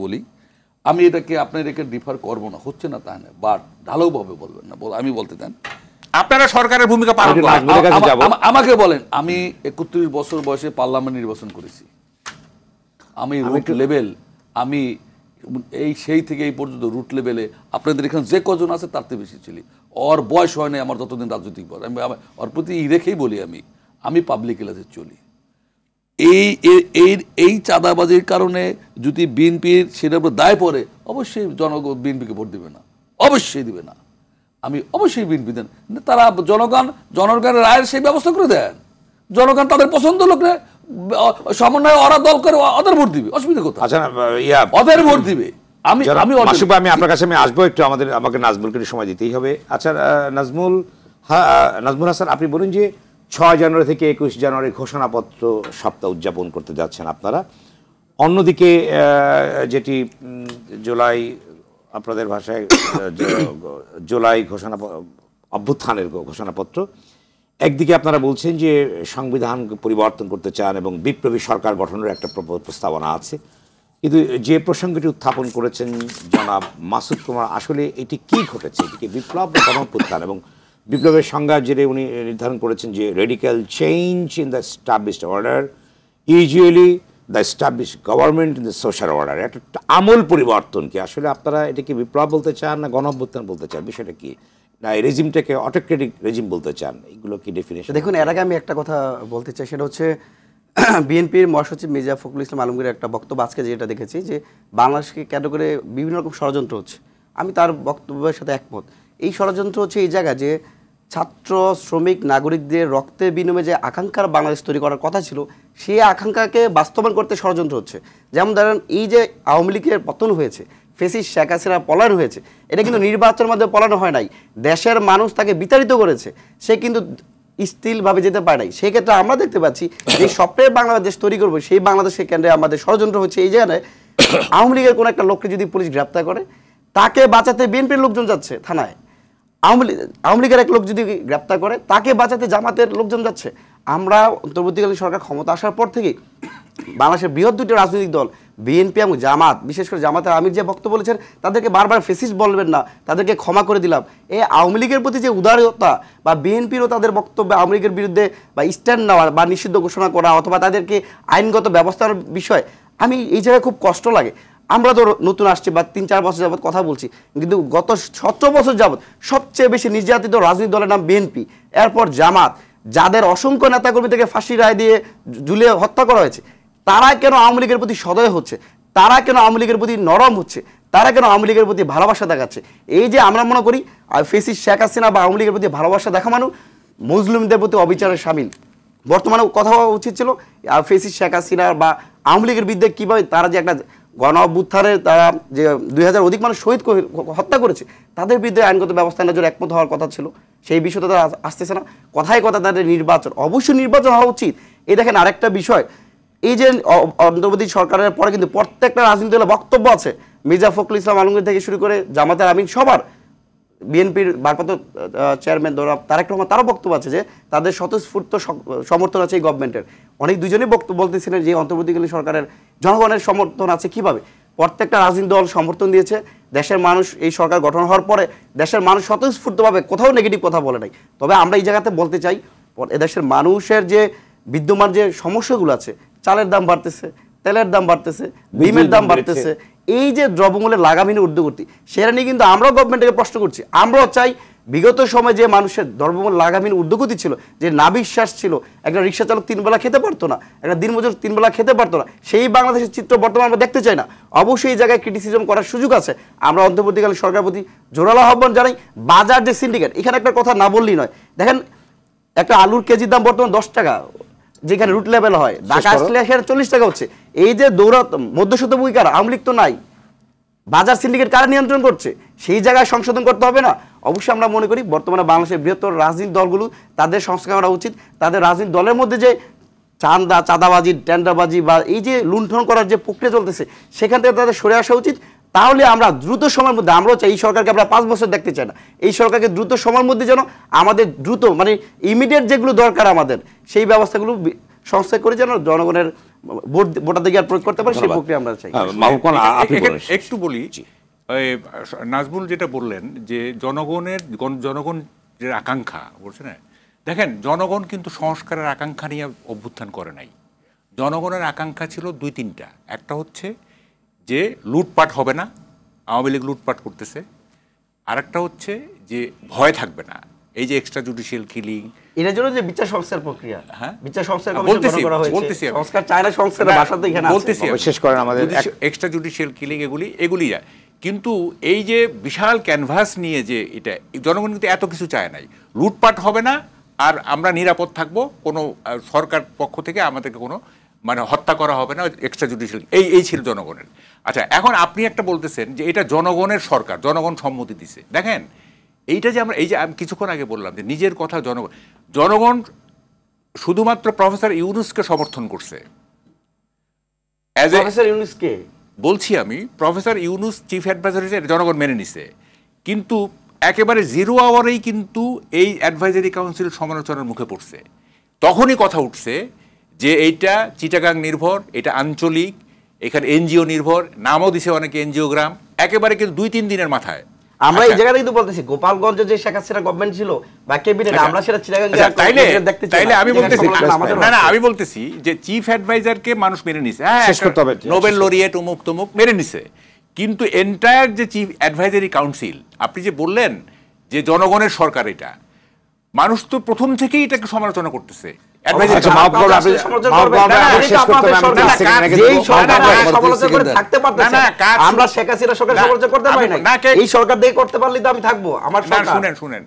আমি এটাকে ডিফার করব না, হচ্ছে না তা না, বাট ঢালাওভাবে বলবেন না, আমি বলতে দেন। আপনারা সরকারের ভূমিকা পালন করেন। আমাকে বলেন, আমি 31 বছর বয়সে পার্লামেন্ট নির্বাচন করেছি। আমি রুট লেভেল, আমি সেই থেকে এই পর্যন্ত রুট লেভেলে আপনাদের এখানে যে কজন আছে তার থেকে বেশি ছিলি। ওর বয়স হয় নাই আমার যতদিন রাজনৈতিক বয়স। আমি ওর প্রতি রেখেই বলি, আমি পাবলিক এলাকাতে চলি। এই চাঁদাবাজির কারণে যদি বিএনপির সেটার উপর দায় পড়ে, অবশ্যই জনগণ বিএনপিকে ভোট দিবে না, অবশ্যই দিবে না। আমি অবশ্যই বিএনপি দেন, তারা জনগণের রায়ের সেই ব্যবস্থা করে দেন। জনগণ তাদের পছন্দ লোকরে সমন্বয় ওরা দল করে ওদের ভোট দিবে, অসুবিধা কোথায়? ওদের ভোট দিবে। আমি আপনার কাছে আমি আসবো একটু, আমাকে নাজমুলকে সময় দিতেই হবে। আচ্ছা নাজমুল হাসান, আপনি বলুন যে 6 জানুয়ারি থেকে 21 জানুয়ারি ঘোষণাপত্র সপ্তাহ উদযাপন করতে যাচ্ছেন আপনারা। অন্যদিকে যেটি জুলাই, আপনাদের ভাষায় জুলাই অভ্যুত্থানের ঘোষণাপত্র, একদিকে আপনারা বলছেন যে সংবিধান পরিবর্তন করতে চান এবং বিপ্লবী সরকার গঠনের একটা প্রস্তাবনা আছে, কিন্তু যে প্রসঙ্গটি উত্থাপন করেছেন জনাব মাসুদ কুমার, আসলে এটি কি ঘটেছে? এটিকে বিপ্লব বা গণঅভ্যুত্থান? এবং বিপ্লবের সংজ্ঞা যেটা উনি নির্ধারণ করেছেন যে radical change in the established order, usually the established government in the social order, একটা আমূল পরিবর্তন। কি আসলে আপনারা এটাকে বিপ্লব বলতে চান না গণঅভ্যুত্থান বলতে চান? বিষয়টা কি? না এই রেজিমটাকে অটোক্রেটিক রেজিম বলতে চান? এগুলো কি ডেফিনেশন? দেখুন, এর আগে আমি একটা কথা বলতে চাই, সেটা হচ্ছে বিএনপির মহাসচিব মির্জা ফখরুল ইসলাম আলমগীরের একটা বক্তব্য আজকে যেটা দেখেছি, যে বাংলাদেশকে কেন্দ্র করে বিভিন্ন রকম ষড়যন্ত্র হচ্ছে। আমি তার বক্তব্যের সাথে একমত। এই ষড়যন্ত্র হচ্ছে এই জায়গা যে ছাত্র, শ্রমিক, নাগরিকদের রক্তের বিনিময়ে যে আকাঙ্ক্ষার বাংলাদেশ তৈরি করার কথা ছিল, সেই আকাঙ্ক্ষাকে বাস্তবায়ন করতে ষড়যন্ত্র হচ্ছে। যেমন ধরেন, এই যে আওয়ামী লীগের পতন হয়েছে, ফেসিস্ট শেখ হাসিনা পলায়ন হয়েছে, এটা কিন্তু নির্বাচনের মধ্যে পলায়ন হয় নাই, দেশের মানুষ তাকে বিতাড়িত করেছে, সে কিন্তু স্থিরভাবে যেতে পারে নাই। সেই ক্ষেত্রে আমরা দেখতে পাচ্ছি যে স্বপ্নের বাংলাদেশ তৈরি করবো, সেই বাংলাদেশের কেন্দ্রে আমাদের ষড়যন্ত্র হচ্ছে। এই জায়গায় আওয়ামী লীগের কোনো একটা লোককে যদি পুলিশ গ্রেপ্তার করে, তাকে বাঁচাতে বিএনপির লোকজন যাচ্ছে থানায়। আওয়ামী লীগের এক লোক যদি গ্রেপ্তার করে, তাকে বাঁচাতে জামাতের লোকজন যাচ্ছে। আমরা অন্তর্বর্তীকালীন সরকার ক্ষমতা আসার পর থেকে বাংলাদেশের বৃহৎ দুটি রাজনৈতিক দল বিএনপি এবং জামাত, বিশেষ করে জামাতের আমির যে বক্তব্য বলেছেন, তাদেরকে বারবার ফেসিস্ট বলবেন না, তাদেরকে ক্ষমা করে দিলাম, এই আওয়ামী লীগের প্রতি যে উদারতা বা বিএনপিরও তাদের বক্তব্যে আওয়ামী লীগের বিরুদ্ধে বা স্ট্যান্ড নেওয়া বা নিষিদ্ধ ঘোষণা করা অথবা তাদেরকে আইনগত ব্যবস্থার বিষয়, আমি এই জায়গায় খুব কষ্ট লাগে। আমরা তো নতুন আসছি বা 3-4 বছর যাবত কথা বলছি, কিন্তু গত 17 বছর যাবত সবচেয়ে বেশি নির্যাতিত রাজনৈতিক দলের নাম বিএনপি, এরপর জামাত, যাদের অসংখ্য নেতাকর্মী থেকে ফাঁসি রায় দিয়ে ঝুলিয়ে হত্যা করা হয়েছে। তারা কেন আওয়ামী লীগের প্রতি সদয় হচ্ছে? তারা কেন আওয়ামী লীগের প্রতি নরম হচ্ছে? তারা কেন আওয়ামী লীগের প্রতি ভালোবাসা দেখাচ্ছে? এই যে আমরা মনে করি ফেসিস্ট শেখ হাসিনা বা আওয়ামী লীগের প্রতি ভালোবাসা দেখা মানুষ মুসলিমদের প্রতি অবিচারের শামিল। বর্তমানে কথা হওয়া উচিত ছিল ফেসিস্ট শেখ হাসিনা বা আওয়ামী লীগের বিরুদ্ধে কীভাবে তারা যে একটা গণ অভ্যুত্থানে তারা যে 2000 অধিক মানুষ শহীদ হত্যা করেছে, তাদের বিরুদ্ধে আইনগত ব্যবস্থা নেওয়ার জন্য একমত হওয়ার কথা ছিল। সেই বিষয়টা তারা আসতেছে না। কথায় কথা তাদের নির্বাচন, অবশ্যই নির্বাচন হওয়া উচিত। এই দেখেন আরেকটা বিষয়, এই যে অন্তর্বর্তী সরকারের পরে কিন্তু প্রত্যেকটা রাজনৈতিক দলের বক্তব্য আছে, মির্জা ফখরুল ইসলাম আলমগীর থেকে শুরু করে জামাতের আমিন, সবার, বিএনপির ভারপ্রাপ্ত চেয়ারম্যান তারেক রহমান, তারও বক্তব্য আছে যে তাদের স্বতঃস্ফূর্ত সমর্থন আছে এই গভর্নমেন্টের। অনেক দুজনেই বক্তব্য বলতেছিলেন যে অন্তর্বর্তীকালীন সরকারের জনগণের সমর্থন আছে। কিভাবে প্রত্যেকটা রাজনৈতিক দল সমর্থন দিয়েছে। দেশের মানুষ এই সরকার গঠন হওয়ার পরে দেশের মানুষ স্বতঃস্ফূর্তভাবে কোথাও নেগেটিভ কথা বলে নাই। তবে আমরা এই জায়গাতে বলতে চাই, এদেশের মানুষের যে বিদ্যমান যে সমস্যাগুলো আছে, চালের দাম বাড়তেছে, তেলের দাম বাড়তেছে, ডিমের দাম বাড়তেছে, এই যে দ্রব্যমূল্যের লাগামহীন ঊর্ধ্বগতি, সেটা নিয়ে কিন্তু আমরাও গভর্নমেন্টকে প্রশ্ন করছি। আমরাও চাই বিগত সময় যে মানুষের দ্রব্যমূল্য লাগামহীন ঊর্ধ্বগতি ছিল, যে নাবিশ্বাস ছিল, একটা রিক্সা চালক 3 বেলা খেতে পারতো না, একটা দিনমজুর 3 বেলা খেতে পারতো না, সেই বাংলাদেশের চিত্র বর্তমানে আমরা দেখতে চাই না। অবশ্যই এই জায়গায় ক্রিটিসিজম করার সুযোগ আছে। আমরা অন্তর্বর্তীকালীন সরকারের প্রতি জোরালো আহ্বান জানাই। বাজার যে সিন্ডিকেট, এখানে একটা কথা না বললেই নয়। দেখেন একটা আলুর কেজির দাম বর্তমানে 10 টাকা, যেখানে রুট লেভেল হয়, ঢাকা আসলে 40 টাকা হচ্ছে। এই যে দৌড়াত মধ্যস্বত্বভোগী কারা? আওয়ামী লীগ তো নাই। বাজার সিন্ডিকেট কারা নিয়ন্ত্রণ করছে? সেই জায়গায় সংশোধন করতে হবে না? অবশ্যই আমরা মনে করি বর্তমানে বাংলাদেশের বৃহত্তর রাজনৈতিক দলগুলো তাদের সংস্কার করা উচিত। তাদের রাজনৈতিক দলের মধ্যে যে চাঁদাবাজি, টেন্ডারবাজি বা এই যে লুণ্ঠন করার যে প্রক্রিয়া চলতেছে, সেখান থেকে তাদের সরে আসা উচিত। তাহলে আমরা দ্রুত সময়ের মধ্যে, আমরাও চাই এই সরকারকে আমরা 5 বছর দেখতে চাই না, এই সরকারকে দ্রুত সময়ের মধ্যে যেন আমাদের দ্রুত মানে ইমিডিয়েট যেগুলো দরকার আমাদের সেই ব্যবস্থাগুলো সংস্কার করে যেন জনগণের ভোটাধিকার প্রয়োগ করতে পারে, সেই প্রক্রিয়া আমরা চাই। একটু বলি, নাজমুল যেটা বললেন যে জনগণ যে আকাঙ্ক্ষা বলছে না, দেখেন জনগণ কিন্তু সংস্কারের আকাঙ্ক্ষা নিয়ে অভ্যুত্থান করে নাই। জনগণের আকাঙ্ক্ষা ছিল 2-3টা। একটা হচ্ছে যে লুটপাট হবে না, আওয়ামী লীগ লুটপাট করতেছে। আরেকটা হচ্ছে যে ভয় থাকবে না, এই যে এক্সট্রা জুডিশিয়াল কিলিং, এর জন্য যে বিচার সংস্কার প্রক্রিয়া, হ্যাঁ বিচার সংস্কার কমিশন করা হয়েছে, সংস্কার চায়না সংস্কারের ভাষাতে এখানে বলতেছি, বিশেষ করে আমাদের এক্সট্রা জুডিশিয়াল কিলিং এগুলি যায়। কিন্তু এই যে বিশাল ক্যানভাস নিয়ে যে এটা, জনগণ কিন্তু এত কিছু চায় নাই। লুটপাট হবে না, আর আমরা নিরাপদ থাকবো, কোনো সরকার পক্ষ থেকে আমাদেরকে কোনো মানে হত্যা করা হবে না, এক্সট্রা জুডিশিয়াল, এই ছিল জনগণের। আচ্ছা, এখন আপনি একটা বলতেছেন যে এটা জনগণের সরকার, জনগণ সম্মতি দিছে। দেখেন এইটা যে আমরা, এই যে আমি কিছুক্ষণ আগে বললাম যে নিজের কথা জনগণ শুধুমাত্র প্রফেসর ইউনূসকে সমর্থন করছে। প্রফেসর ইউনূসকে বলছি আমি, প্রফেসর ইউনূস চিফ অ্যাডভাইজার হিসেবে জনগণ মেনে নিছে, কিন্তু একেবারে 0 আওয়ারেই কিন্তু এই অ্যাডভাইজারি কাউন্সিল সমালোচনার মুখে পড়ছে। তখনই কথা উঠছে যে এইটা চিটাগাং নির্ভর, এটা আঞ্চলিক, এখানে এনজিও নির্ভর, নামও দিছে অনেকে এনজিওগ্রাম, একেবারে কিন্তু 2-3 দিনের মাথায়। আমরা এই জায়গাটা কিন্তু বলতেছি গোপালগঞ্জে যে শেখ হাসিনা গভর্নমেন্ট ছিল বা ক্যাবিনেট, আমরা সেটা চিটাগাং দেখতে চাই। তাইলে আমি বলতেছি, না আমি বলতেছি যে চিফ অ্যাডভাইজারকে মানুষ মেনে নিছে, হ্যাঁ নোবেল লরিয়েট অমুক তমুক মেনে নিছে, কিন্তু এন্টায়ার যে চিফ অ্যাডভাইজারি কাউন্সিল, আপনি যে বললেন যে জনগণের সরকার, এটা মানুষ তো প্রথম থেকেই এটাকে সমালোচনা করতেছে। শুনেন,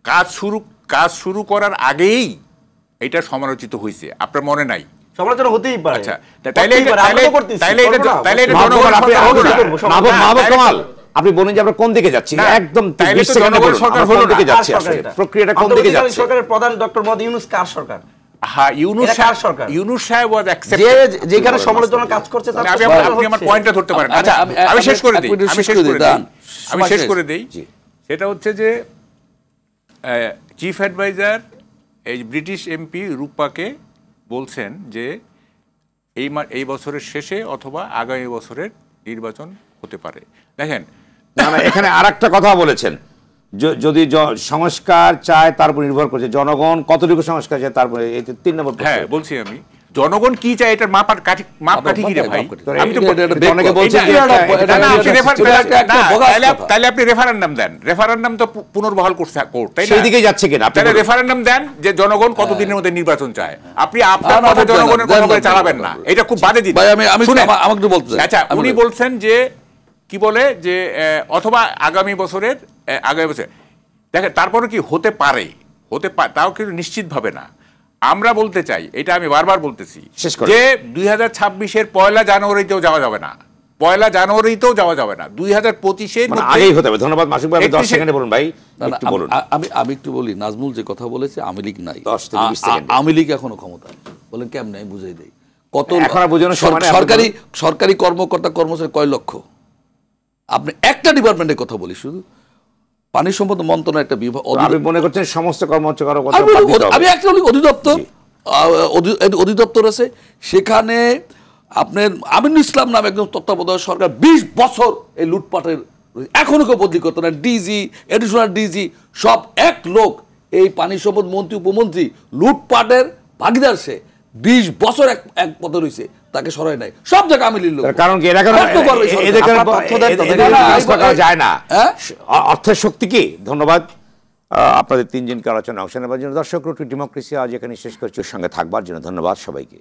কাজ শুরু করার আগেই এটা সমালোচিত হয়েছে, আপনার মনে নাই? সমালোচনা হতেই পারে। আচ্ছা, আপনি বলেন যে আমরা কোন দিকে যাচ্ছি, একদম প্রক্রিয়াটা কোন দিকে যাচ্ছে? সরকারের প্রধান ডক্টর মোহাম্মদ ইউনূস কার সরকার? হ্যাঁ, ইউনূস সাহেব ওয়াজ অ্যাকসেপ্টেড, যেখানে সমালোচনা কাজ করছে। আপনি আমার পয়েন্টটা ধরতে পারেন। আচ্ছা, আমি শেষ করে দেই। সেটা হচ্ছে যে চিফ অ্যাডভাইজার এই ব্রিটিশ এমপি রূপাকে বলছেন যে এই বছরের শেষে অথবা আগামী বছরের নির্বাচন হতে পারে। দেখেন, না এখানে আরেকটা কথা বলেছেন, যদি সংস্কার চায় তার উপর নির্ভর করছে জনগণ কতটুকু সংস্কার চায় তারপরে। এই 3 নম্বর। হ্যাঁ, বলছি আমি জনগণ কি চায় এটার মাপকাঠি কি রে ভাই? আমি তো অনেকে বলছেন তাহলে আপনি রেফারেন্ডাম দেন, রেফারেন্ডাম তো পুনর্বহাল করছে কোর্ট, তাই না? সেই দিকে যাচ্ছে কিনা? তাহলে রেফারেন্ডাম দেন যে জনগণ কতদিনের মধ্যে নির্বাচন চায়। আপনি আপনার কথা জনগণের কথা বলে চালাবেন না, এটা খুব বাজে জিনিস। আমাকে বলতে আচ্ছা, উনি বলছেন যে কি বলে যে অথবা আগামী বছর দেখেন, তারপরে কি হতে পারে, তাও কিন্তু নিশ্চিতভাবে না। আমরা বলতে চাই, এটা আমি বারবার বলতেছি যে 2026-এর 1 জানুয়ারিতেও যাওয়া যাবে না, 1 জানুয়ারিতেও যাওয়া যাবে না, 2025-এর আগেই হতে হবে। ধন্যবাদ মাসুক ভাই, 10 সেকেন্ডে বলুন ভাই, একটু বলুন। আমি একটু বলি, নাজমুল যে কথা বলেছে আওয়ামী লীগ নাই, আওয়ামী লীগ এখনো ক্ষমতায়, বলেন কেমন নাই বুঝাই দেই। কত সরকারি কর্মকর্তা কর্মচারী কয় লক্ষ? আপনি একটা ডিপার্টমেন্টের কথা বলি, শুধু পানি সম্পদ মন্ত্রণালয়ের একটা বিভাগ, আপনি মনে করছেন সমস্ত কর্মচারী? আমি একটা অধিদপ্তর আছে, সেখানে আপনার আমিনুল ইসলাম নামে একজন তত্ত্বাবধায়ক সরকার 20 বছর এই লুটপাটের এখনো কেউ বদলি করতো না। ডিজি, এডিশনাল ডিজি সব এক লোক। এই পানি সম্পদ মন্ত্রী উপমন্ত্রী লুটপাটের ভাগিদার, সে 20 বছর এক পদে রয়েছে, তাকে সরাই নাই। সব জায়গায় আমি লিখল, কারণ কি যায় না অর্থের শক্তি কি? ধন্যবাদ আপনাদের 3 জনকে আলোচনা অংশ নেবার জন্য। দর্শক, রুট টু ডেমোক্রেসি আজ এখানে শেষ করছি। সঙ্গে থাকবার জন্য ধন্যবাদ সবাইকে।